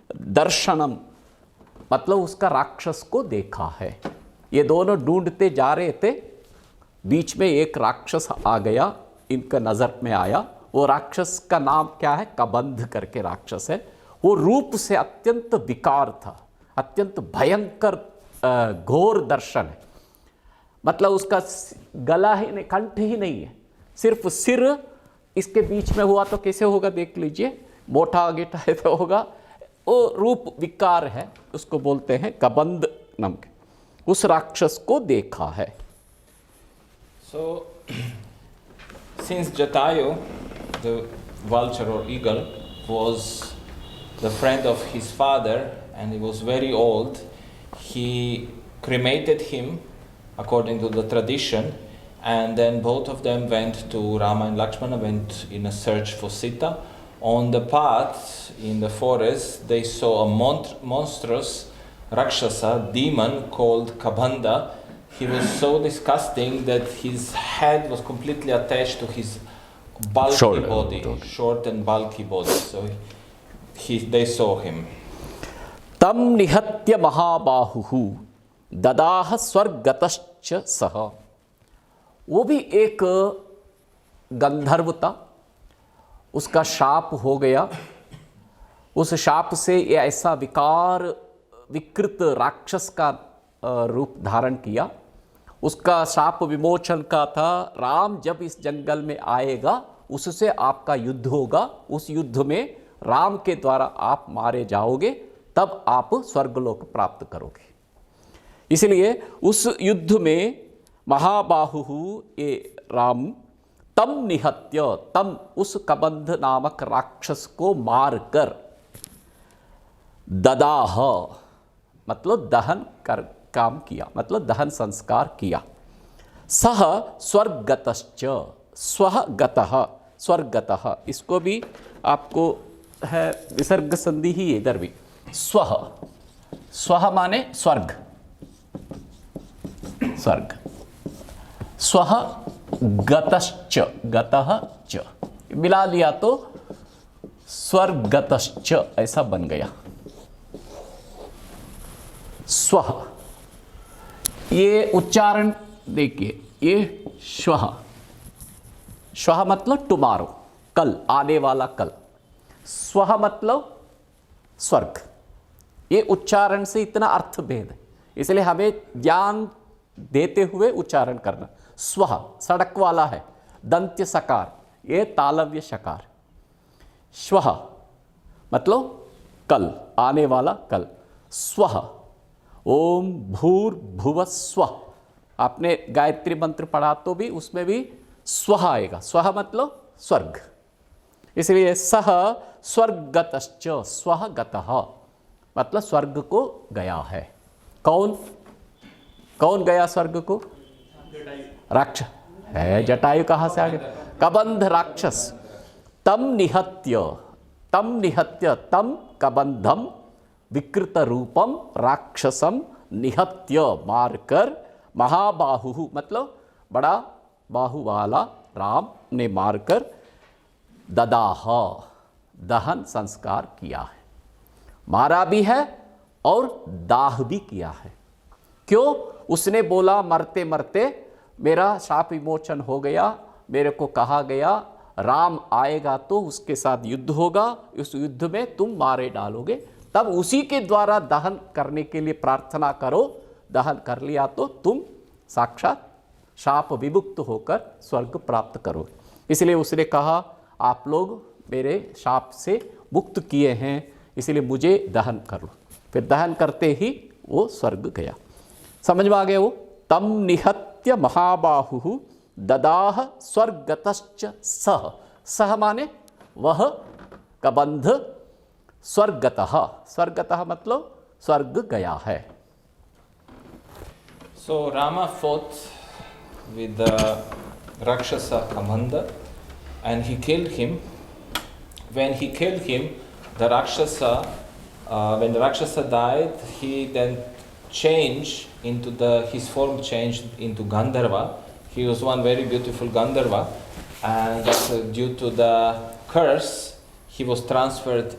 दर्शनम, मतलब उसका राक्षस को देखा है। ये दोनों ढूंढते जा रहे थे, बीच में एक राक्षस आ गया, इनका नजर में आया। वो राक्षस का नाम क्या है? कबंध करके राक्षस है। वो रूप से अत्यंत विकार था, अत्यंत भयंकर घोर दर्शन है। मतलब उसका गला ही नहीं, कंठ ही नहीं है, सिर्फ सिर इसके बीच में हुआ तो कैसे होगा देख लीजिए, मोटा गेटा है तो होगा। वो रूप विकार है, उसको बोलते हैं कबंध नाम के। उस राक्षस को देखा है। So, since Jatayu, the vulture or eagle, was the friend of his father and he was very old, he cremated him according to the tradition, and then both of them went to Rama and Lakshmana, went in a search for Sita. On the path in the forest, they saw a monstrous Rakshasa, demon called Kabandha. He was so disgusting that his head was completely attached to his bulky body, short and bulky body. So they saw him. तम निहत्य महाबाहुः ददाह स्वर्गतश्च सह। वो भी एक गंधर्व था, उसका शाप हो गया। उस शाप से ये ऐसा विकार विकृत राक्षस का रूप धारण किया। उसका शाप विमोचन का था, राम जब इस जंगल में आएगा उससे आपका युद्ध होगा, उस युद्ध में राम के द्वारा आप मारे जाओगे, तब आप स्वर्गलोक प्राप्त करोगे। इसलिए उस युद्ध में महाबाहु ये राम तम निहत्य, तम उस कबंध नामक राक्षस को मारकर ददाह मतलब दहन कर काम किया, मतलब दहन संस्कार किया। सह स्वर्गतश्च, स्वगतः स्वर्गतः, इसको भी आपको है विसर्ग संधि ही इधर भी। स्वह, स्वह माने स्वर्ग, स्वर्ग। स्वह गतश्च, गतः च मिला लिया तो स्वर्गतश्च ऐसा बन गया। स्वह, ये उच्चारण देखिए, ये श्वः, श्वः मतलब टुमारो, कल, आने वाला कल। स्वः मतलब स्वर्ग। ये उच्चारण से इतना अर्थ भेद है, इसलिए हमें ज्ञान देते हुए उच्चारण करना। स्वः सड़क वाला है, दंत्य सकार, ये तालव्य शकार। श्वः मतलब कल, आने वाला कल। स्वः ओम भूर्भुवः स्वः, आपने गायत्री मंत्र पढ़ा तो भी उसमें भी स्वः आएगा, स्वः मतलब स्वर्ग। इसलिए सह स्वर्गतश्च, स्वः गतः मतलब स्वर्ग को गया है। कौन कौन गया स्वर्ग को? राक्षस है। जटायु कहाँ से आ गया? कबंध राक्षस। तम निहत्य, तम निहत्य, तम कबंधम विकृत रूपम राक्षसम निहत्य, मारकर, महाबाहु मतलब बड़ा बाहु वाला राम ने मारकर, ददाह दहन संस्कार किया है। मारा भी है और दाह भी किया है। क्यों? उसने बोला मरते मरते मेरा शाप विमोचन हो गया, मेरे को कहा गया राम आएगा तो उसके साथ युद्ध होगा, उस युद्ध में तुम मारे डालोगे, तब उसी के द्वारा दहन करने के लिए प्रार्थना करो। दहन कर लिया तो तुम साक्षात शाप विमुक्त होकर स्वर्ग प्राप्त करोगे। इसलिए उसने कहा आप लोग मेरे शाप से मुक्त किए हैं, इसलिए मुझे दहन कर लो। फिर दहन करते ही वो स्वर्ग गया। समझ में आ गया? वो तम निहत्य महाबाहु ददाह स्वर्गतश्च सह, सह माने वह कबंध, स्वर्गतः, स्वर्गतः मतलब स्वर्ग गया है। So Rama fought with the Rakshasa Kamanda, and he killed him. When he killed him, the Rakshasa, when the Rakshasa died, he then changed into his form changed into Gandharva. He was one very beautiful Gandharva, and due to the curse, he was transferred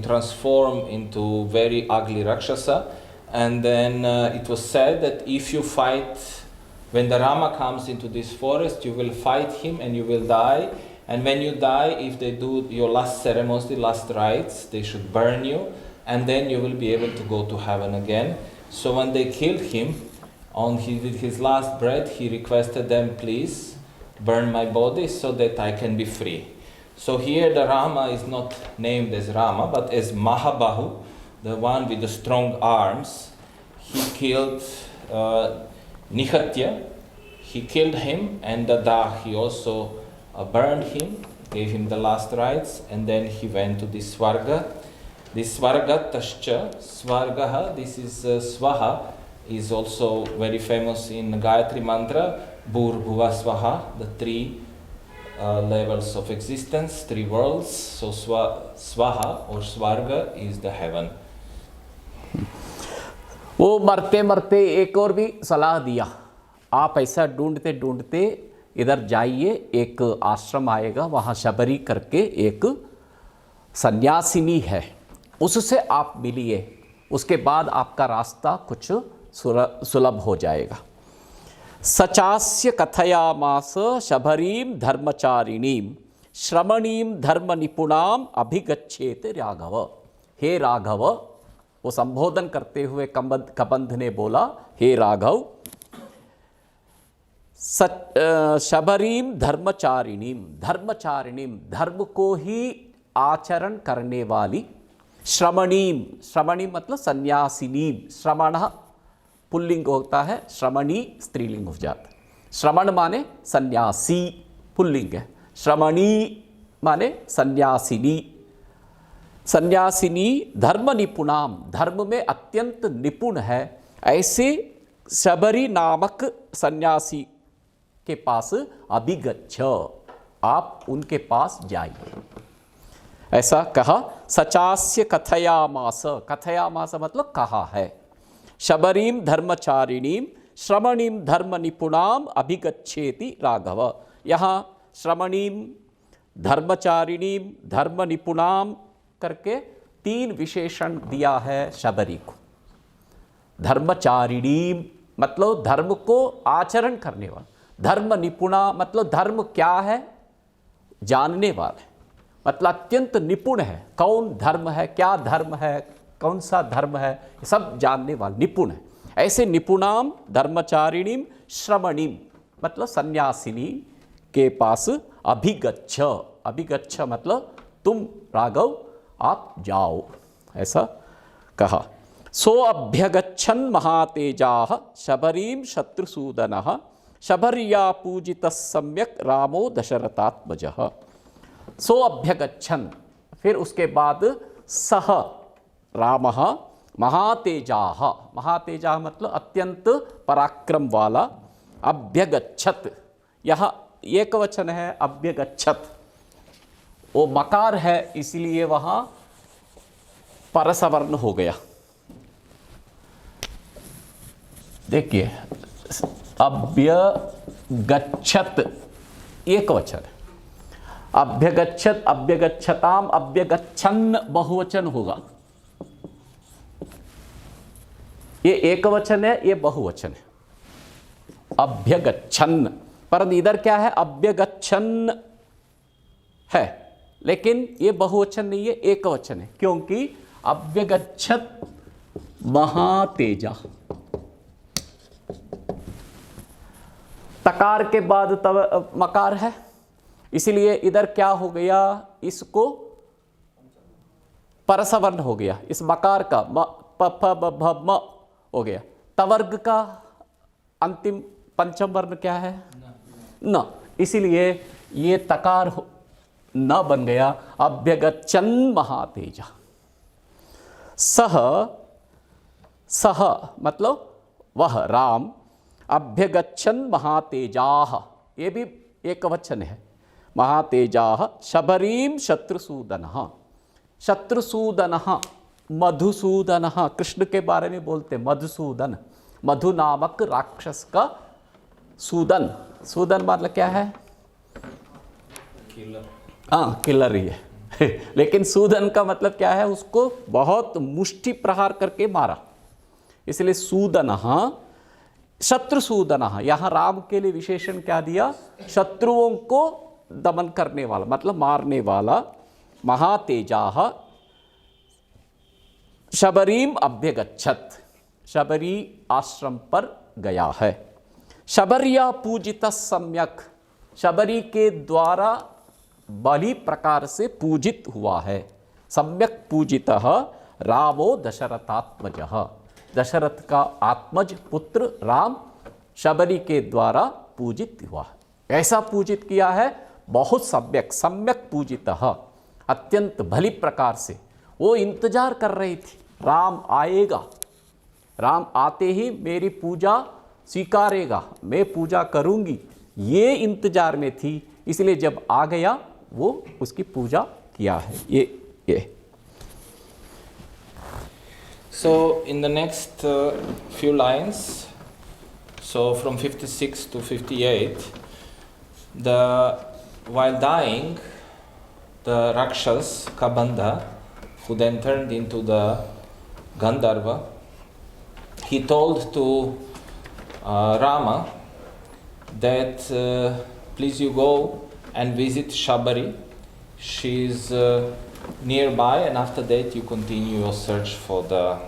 transformed into very ugly Rakshasa. And then it was said that if you fight, when the Rama comes into this forest, you will fight him and you will die. And when you die, if they do your last ceremony, last rites, they should burn you, and then you will be able to go to heaven again. So when they killed him, with his last breath, he requested them, please burn my body so that I can be free. So here the Rama is not named as Rama, but as Mahabahu, the one with the strong arms. He killed Nihatya, he killed him, and Dada, he also burned him, gave him the last rites, and then he went to this Svarga. This Svarga Tascha, Svargaha, this is Swaha, is also very famous in Gayatri Mantra, Bhur Bhuva Swaha, the three levels of existence, three worlds. So Swaha or Svarga is the heaven. वो मरते मरते एक और भी सलाह दिया, आप ऐसा ढूंढते ढूंढते इधर जाइए, एक आश्रम आएगा, वहाँ शबरी करके एक सन्यासिनी है, उससे आप मिलिए, उसके बाद आपका रास्ता कुछ सुलभ हो जाएगा। सचास्य कथयामास शबरीम धर्मचारिणीम श्रमणीम धर्म निपुणाम अभिगच्छेत राघव। हे राघव, वो संबोधन करते हुए कबंध ने बोला, हे राघव, शबरीम धर्मचारिणीम, धर्मचारिणीम धर्म को ही आचरण करने वाली, श्रमणीम, श्रमणी मतलब सन्यासिनीम, श्रमण पुल्लिंग होता है, श्रमणी स्त्रीलिंग हो जाता है। श्रमण माने सन्यासी पुल्लिंग है, श्रमणी माने सन्यासिनी। सन्यासिनी धर्म निपुणाम, धर्म में अत्यंत निपुण है, ऐसे शबरी नामक सन्यासी के पास अभिगच्छ, आप उनके पास जाइए, ऐसा कहा। सचास्य कथयामास, कथयामास मतलब कहा है। शबरीम धर्मचारिणीम श्रमणीम धर्म निपुणाम अभिगच्छेति राघव। यहाँ श्रमणीम, धर्मचारिणीम, धर्म निपुणाम करके तीन विशेषण दिया है शबरी को। धर्मचारिणीम मतलब धर्म को आचरण करने वाला, धर्म निपुणा मतलब धर्म क्या है जानने वाले, मतलब अत्यंत निपुण है, कौन धर्म है, क्या धर्म है, कौन सा धर्म है, सब जानने वाला निपुण है। ऐसे निपुणाम धर्मचारिणीम श्रमणीम मतलब सन्यासिनी के पास अभिगच्छ, अभिगच्छ मतलब तुम राघव आप जाओ, ऐसा कहा। सो अभ्यगच्छन् महातेजाः शबरीं शत्रुसूदनः शबर्या पूजितः सम्यक रामो दशरथात्मजः। सो अभ्यगच्छन्, फिर उसके बाद सह रामः महातेजाः, महातेजाः मतलब अत्यंत पराक्रम वाला, अभ्यगच्छत्, यह एक वचन है अभ्यगच्छत्, वो मकार है इसलिए वहाँ परसवर्ण हो गया। देखिए अभ्यगच्छत् एक वचन है, अभ्यगच्छत्, अभ्यगच्छताम, अभ्यगच्छन् बहुवचन होगा। ये एक वचन है, ये बहुवचन है अभ्यगच्छन्, पर इधर क्या है अभ्यगच्छन् है, लेकिन ये बहुवचन नहीं है, एक वचन है, क्योंकि अभ्यगच्छत् महातेजा, तकार के बाद तब मकार है, इसलिए इधर क्या हो गया, इसको परसवर्ण हो गया, इस मकार का म प फ ब भ म हो गया। तवर्ग का अंतिम पंचम वर्ण क्या है न, इसीलिए ये तकार न बन गया, अभ्यगच्छन् महातेजा। सह, सह मतलब वह राम, अभ्यगच्छन् महातेजाः ये भी एक वचन है। महातेजाः शबरीं शत्रुसूदनः। शत्रुसूदनः मधुसूदनः, कृष्ण के बारे में बोलते मधुसूदन, मधु नामक राक्षस का सूदन। सूदन मतलब क्या है? किलर। हाँ, किलर ही है लेकिन सूदन का मतलब क्या है? उसको बहुत मुष्टि प्रहार करके मारा, इसलिए सूदनः शत्रुसूदनः। यहाँ राम के लिए विशेषण क्या दिया? शत्रुओं को दमन करने वाला, मतलब मारने वाला। महातेजाः शबरीम अभ्यगच्छत, शबरी आश्रम पर गया है। शबर्या पूजित सम्यक, शबरी के द्वारा बड़ी प्रकार से पूजित हुआ है। सम्यक पूजितः रामो दशरथात्मजः, दशरथ का आत्मज पुत्र राम शबरी के द्वारा पूजित हुआ। ऐसा पूजित किया है, बहुत सम्यक, सम्यक पूजितः, अत्यंत भली प्रकार से। वो इंतजार कर रही थी, राम आएगा, राम आते ही मेरी पूजा स्वीकारेगा, मैं पूजा करूंगी, ये इंतजार में थी। इसलिए जब आ गया वो उसकी पूजा किया है। ये So in the next few lines, so from 56 to 58, while dying, the Rakshas Kabandha, who then turned into the Gandharva, he told to Rama that please you go and visit Shabari. She's nearby, and after that you continue your search for the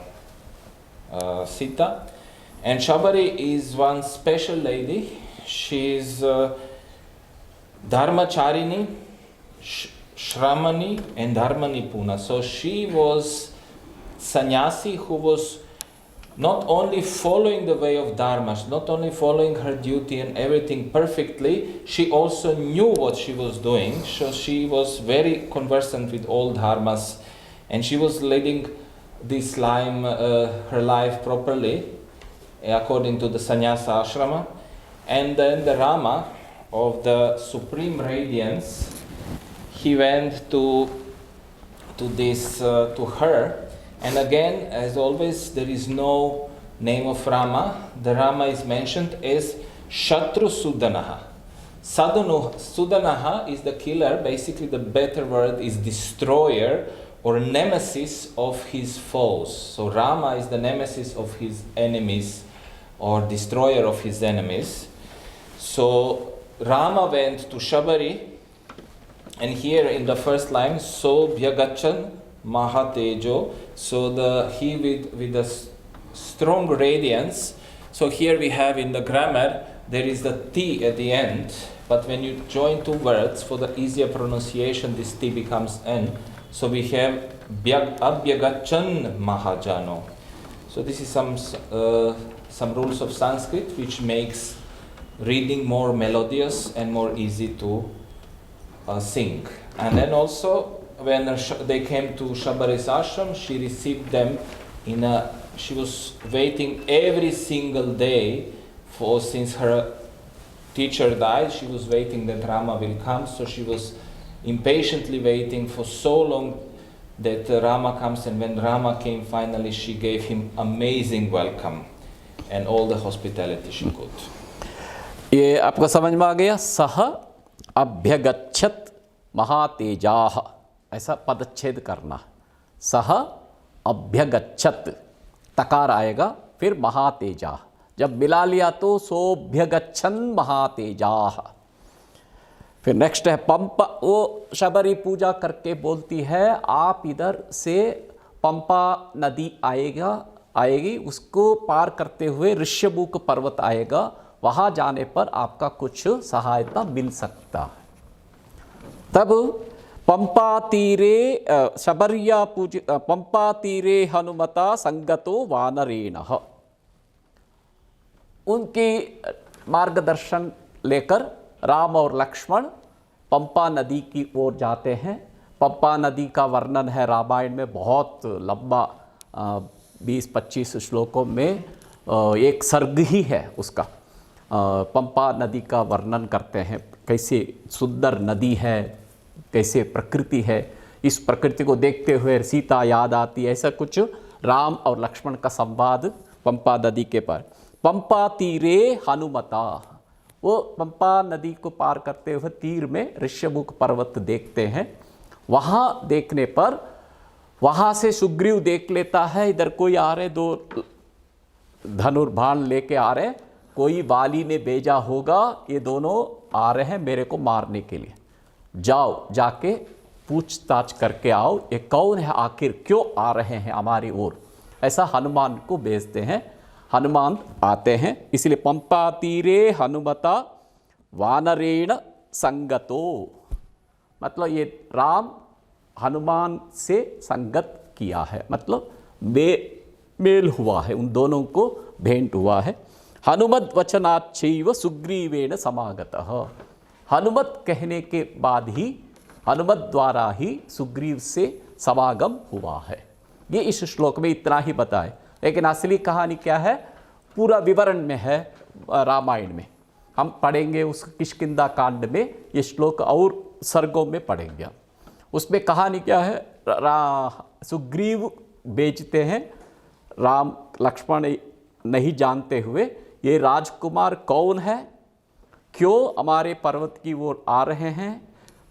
Sita. And Shabari is one special lady. She's Dharmacharini, Shramani and Dharmanipuna. So she was sannyasi who was not only following the way of Dharma, not only following her duty and everything perfectly, she also knew what she was doing. So she was very conversant with all dharmas, and she was leading this her life properly according to the sannyasa ashrama. And then the Rama of the supreme radiance, he went to her. And again, as always, there is no name of Rama. The Rama is mentioned as Shatru Sudanaha. Sudanaha is the killer. Basically, the better word is destroyer or nemesis of his foes. So Rama is the nemesis of his enemies or destroyer of his enemies. So Rama went to Shabari, and here in the first line, so Bhyagachan Mahatejo, so he with a strong radiance. So here we have in the grammar, there is the T at the end, but when you join two words for the easier pronunciation, this T becomes N. So we have Abhyagachan Mahajano. So this is some rules of Sanskrit which makes reading more melodious and more easy to sing. And then also, when they came to Shabari's ashram, she received them she was waiting every single day since her teacher died, she was waiting that Rama will come. So she was impatiently waiting for so long that Rama comes, and when Rama came finally, she gave him amazing welcome and all the hospitality she could. ये आपको समझ में आ गया? सह अभ्यगच्छत महातेजाः, ऐसा पदच्छेद करना। सह अभ्यगच्छत, तकार आएगा, फिर महातेजा। जब मिला लिया तो सोभ्यगच्छन महातेजाः। फिर नेक्स्ट है पंपा। वो शबरी पूजा करके बोलती है, आप इधर से पंपा नदी आएगी, उसको पार करते हुए ऋष्यमुख पर्वत आएगा, वहाँ जाने पर आपका कुछ सहायता मिल सकता है। तब पंपा तीरे शबर्या पंपा तीरे हनुमता संगतो वानरेणः, उनकी मार्गदर्शन लेकर राम और लक्ष्मण पंपा नदी की ओर जाते हैं। पंपा नदी का वर्णन है रामायण में बहुत लंबा, 20-25 श्लोकों में एक सर्ग ही है उसका। पंपा नदी का वर्णन करते हैं, कैसे सुंदर नदी है, कैसे प्रकृति है, इस प्रकृति को देखते हुए सीता याद आती है। ऐसा कुछ राम और लक्ष्मण का संवाद पंपा नदी के पार। पंपा तीरे हनुमता, वो पंपा नदी को पार करते हुए तीर में ऋष्यमुख पर्वत देखते हैं। वहाँ देखने पर वहाँ से सुग्रीव देख लेता है इधर कोई आ रहे, दो धनुर्बाण लेके आ रहे, कोई वाली ने भेजा होगा, ये दोनों आ रहे हैं मेरे को मारने के लिए, जाओ जाके पूछताछ करके आओ, ये कौन है, आखिर क्यों आ रहे हैं हमारी ओर। ऐसा हनुमान को भेजते हैं। हनुमान आते हैं, इसलिए पंपा तीरे हनुमता वानरेण संगतो, मतलब ये राम हनुमान से संगत किया है, मतलब मेल हुआ है, उन दोनों को भेंट हुआ है। हनुमत वचनाच्छैव सुग्रीवेण समागतः, हनुमत कहने के बाद ही, हनुमत द्वारा ही सुग्रीव से समागम हुआ है। ये इस श्लोक में इतना ही बताए, लेकिन असली कहानी क्या है पूरा विवरण में है रामायण में। हम पढ़ेंगे उस किष्किंधा कांड में, ये श्लोक और सर्गों में पढ़ेंगे। उसमें कहानी क्या है, सुग्रीव बेचते हैं, राम लक्ष्मण नहीं जानते हुए ये राजकुमार कौन है, क्यों हमारे पर्वत की ओर आ रहे हैं,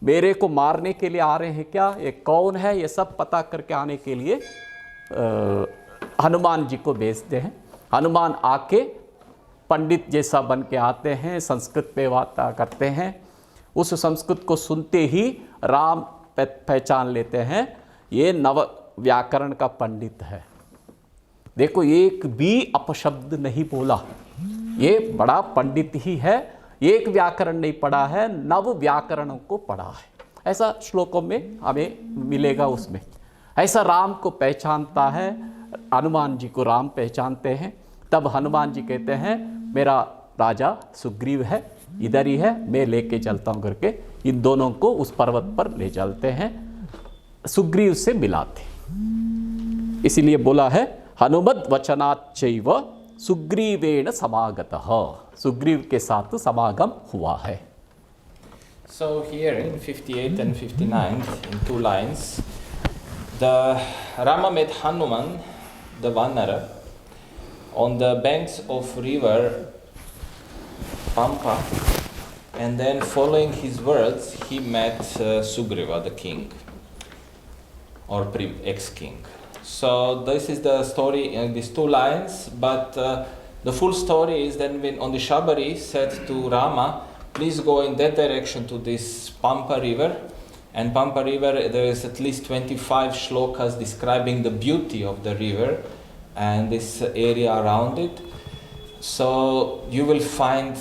मेरे को मारने के लिए आ रहे हैं क्या, ये कौन है, ये सब पता करके आने के लिए हनुमान जी को भेजते हैं। हनुमान आके पंडित जैसा बन के आते हैं, संस्कृत पे वार्ता करते हैं। उस संस्कृत को सुनते ही राम पहचान लेते हैं ये नव व्याकरण का पंडित है। देखो एक भी अपशब्द नहीं बोला, ये बड़ा पंडित ही है, एक व्याकरण नहीं पढ़ा है, नव व्याकरणों को पढ़ा है। ऐसा श्लोकों में हमें मिलेगा। उसमें ऐसा राम को पहचानता है, हनुमान जी को राम पहचानते हैं। तब हनुमान जी कहते हैं मेरा राजा सुग्रीव है, इधर ही है, मैं लेके चलता हूँ करके इन दोनों को उस पर्वत पर ले चलते हैं, सुग्रीव से मिलाते। इसीलिए बोला है हनुमत वचनाच्चैव सुग्रीवेण समागतः, सुग्रीव के साथ समागम हुआ है। So here in 58 and 59, in 2 lines, the Rama met Hanuman, the Vanara, on the banks of river Pampa, and then following his words, he met Sugriva, the king, or ex-king. So this is the story in these 2 lines, but the full story is then when on the Shabari said to Rama, please go in that direction to this Pampa river. And Pampa river, there is at least 25 shlokas describing the beauty of the river and this area around it. So you will find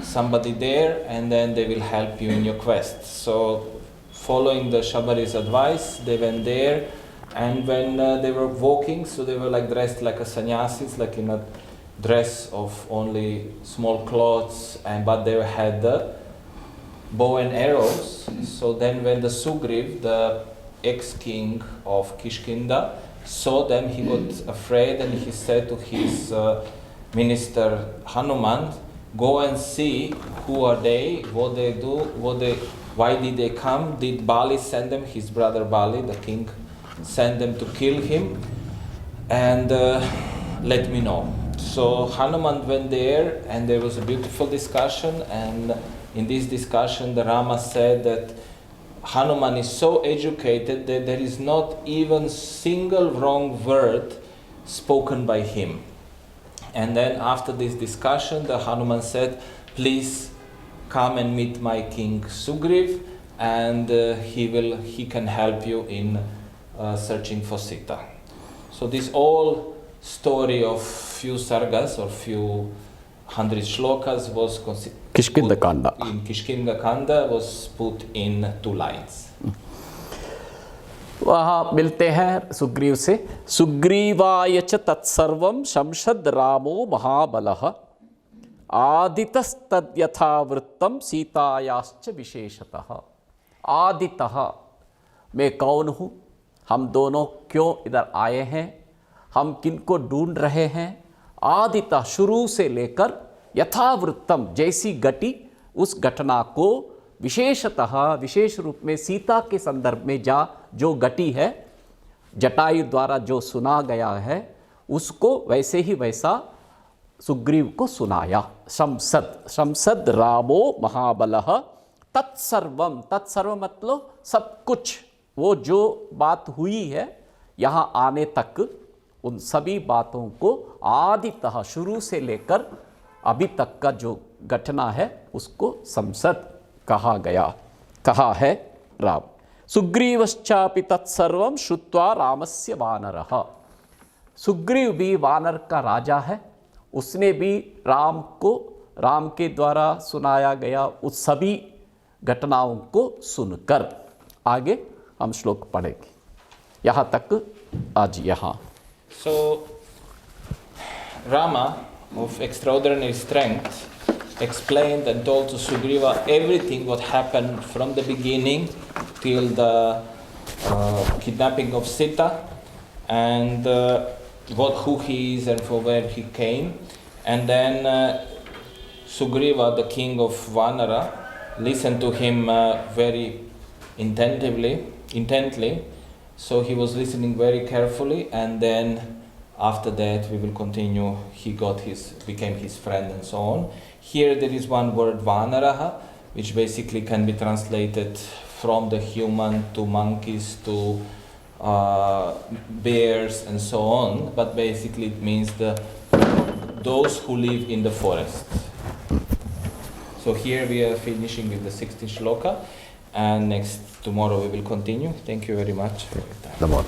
somebody there and then they will help you in your quest. So following the Shabari's advice, they went there, and when they were walking, so they were like dressed like a sannyasis, like in a dress of only small clothes, but they had the bow and arrows. So then when the Sugriv, the ex-king of Kishkinda, saw them, he got afraid and he said to his minister Hanuman, go and see who are they, what they do, why did they come, did Bali send them, his brother Bali, the king, send them to kill him, and let me know. So Hanuman went there and there was a beautiful discussion, and in this discussion the Rama said that Hanuman is so educated that there is not even single wrong word spoken by him. And then after this discussion, the Hanuman said, please come and meet my king Sugriv, and he can help you in searching for Sita. So this all story of few sargas or few hundred shlokas was Kishkinda Kanda. In Kishkinda Kanda was put in 2 lines. वहाँ मिलते हैं सुग्रीव से। सुग्रीवाय च तत्सर्वं शंशद रामो महाबलः आदितस्तद्यथावृत्तं सीतायाश्च विशेषतः। आदितः, मैं कौन हूँ, हम दोनों क्यों इधर आए हैं, हम किनको ढूंढ रहे हैं। आदितः, शुरू से लेकर यथावृत्तम, जैसी घटी उस घटना को विशेषतः विशेष रूप में सीता के संदर्भ में जो घटी है, जटायु द्वारा जो सुना गया है, उसको वैसे ही वैसा सुग्रीव को सुनाया। शंसद रामो महाबलः तत्सर्वम, तत्सर्व मतलब सब कुछ, वो जो बात हुई है यहाँ आने तक, उन सभी बातों को आदितः शुरू से लेकर अभी तक का जो घटना है उसको संसद कहा है राम। सुग्रीवश्चापि तत्सर्वं श्रुत्वा रामस्य वानरः, सुग्रीव भी वानर का राजा है, उसने भी राम के द्वारा सुनाया गया उस सभी घटनाओं को सुनकर। आगे हम श्लोक पढ़ेंगे, यहाँ तक आज यहाँ। So, Rama, of extraordinary strength, explained and told to Sugriva everything what happened from the beginning till the kidnapping of Sita, and who he is and from where he came. And then Sugriva, the king of Vanara, listened to him very intently. So he was listening very carefully, and then after that we will continue. He became his friend and so on. Here there is one word Vanaraha, which basically can be translated from the human to monkeys to bears and so on, but basically it means those who live in the forest. So here we are finishing with the 16th shloka, and tomorrow we will continue. Thank you very much for your time.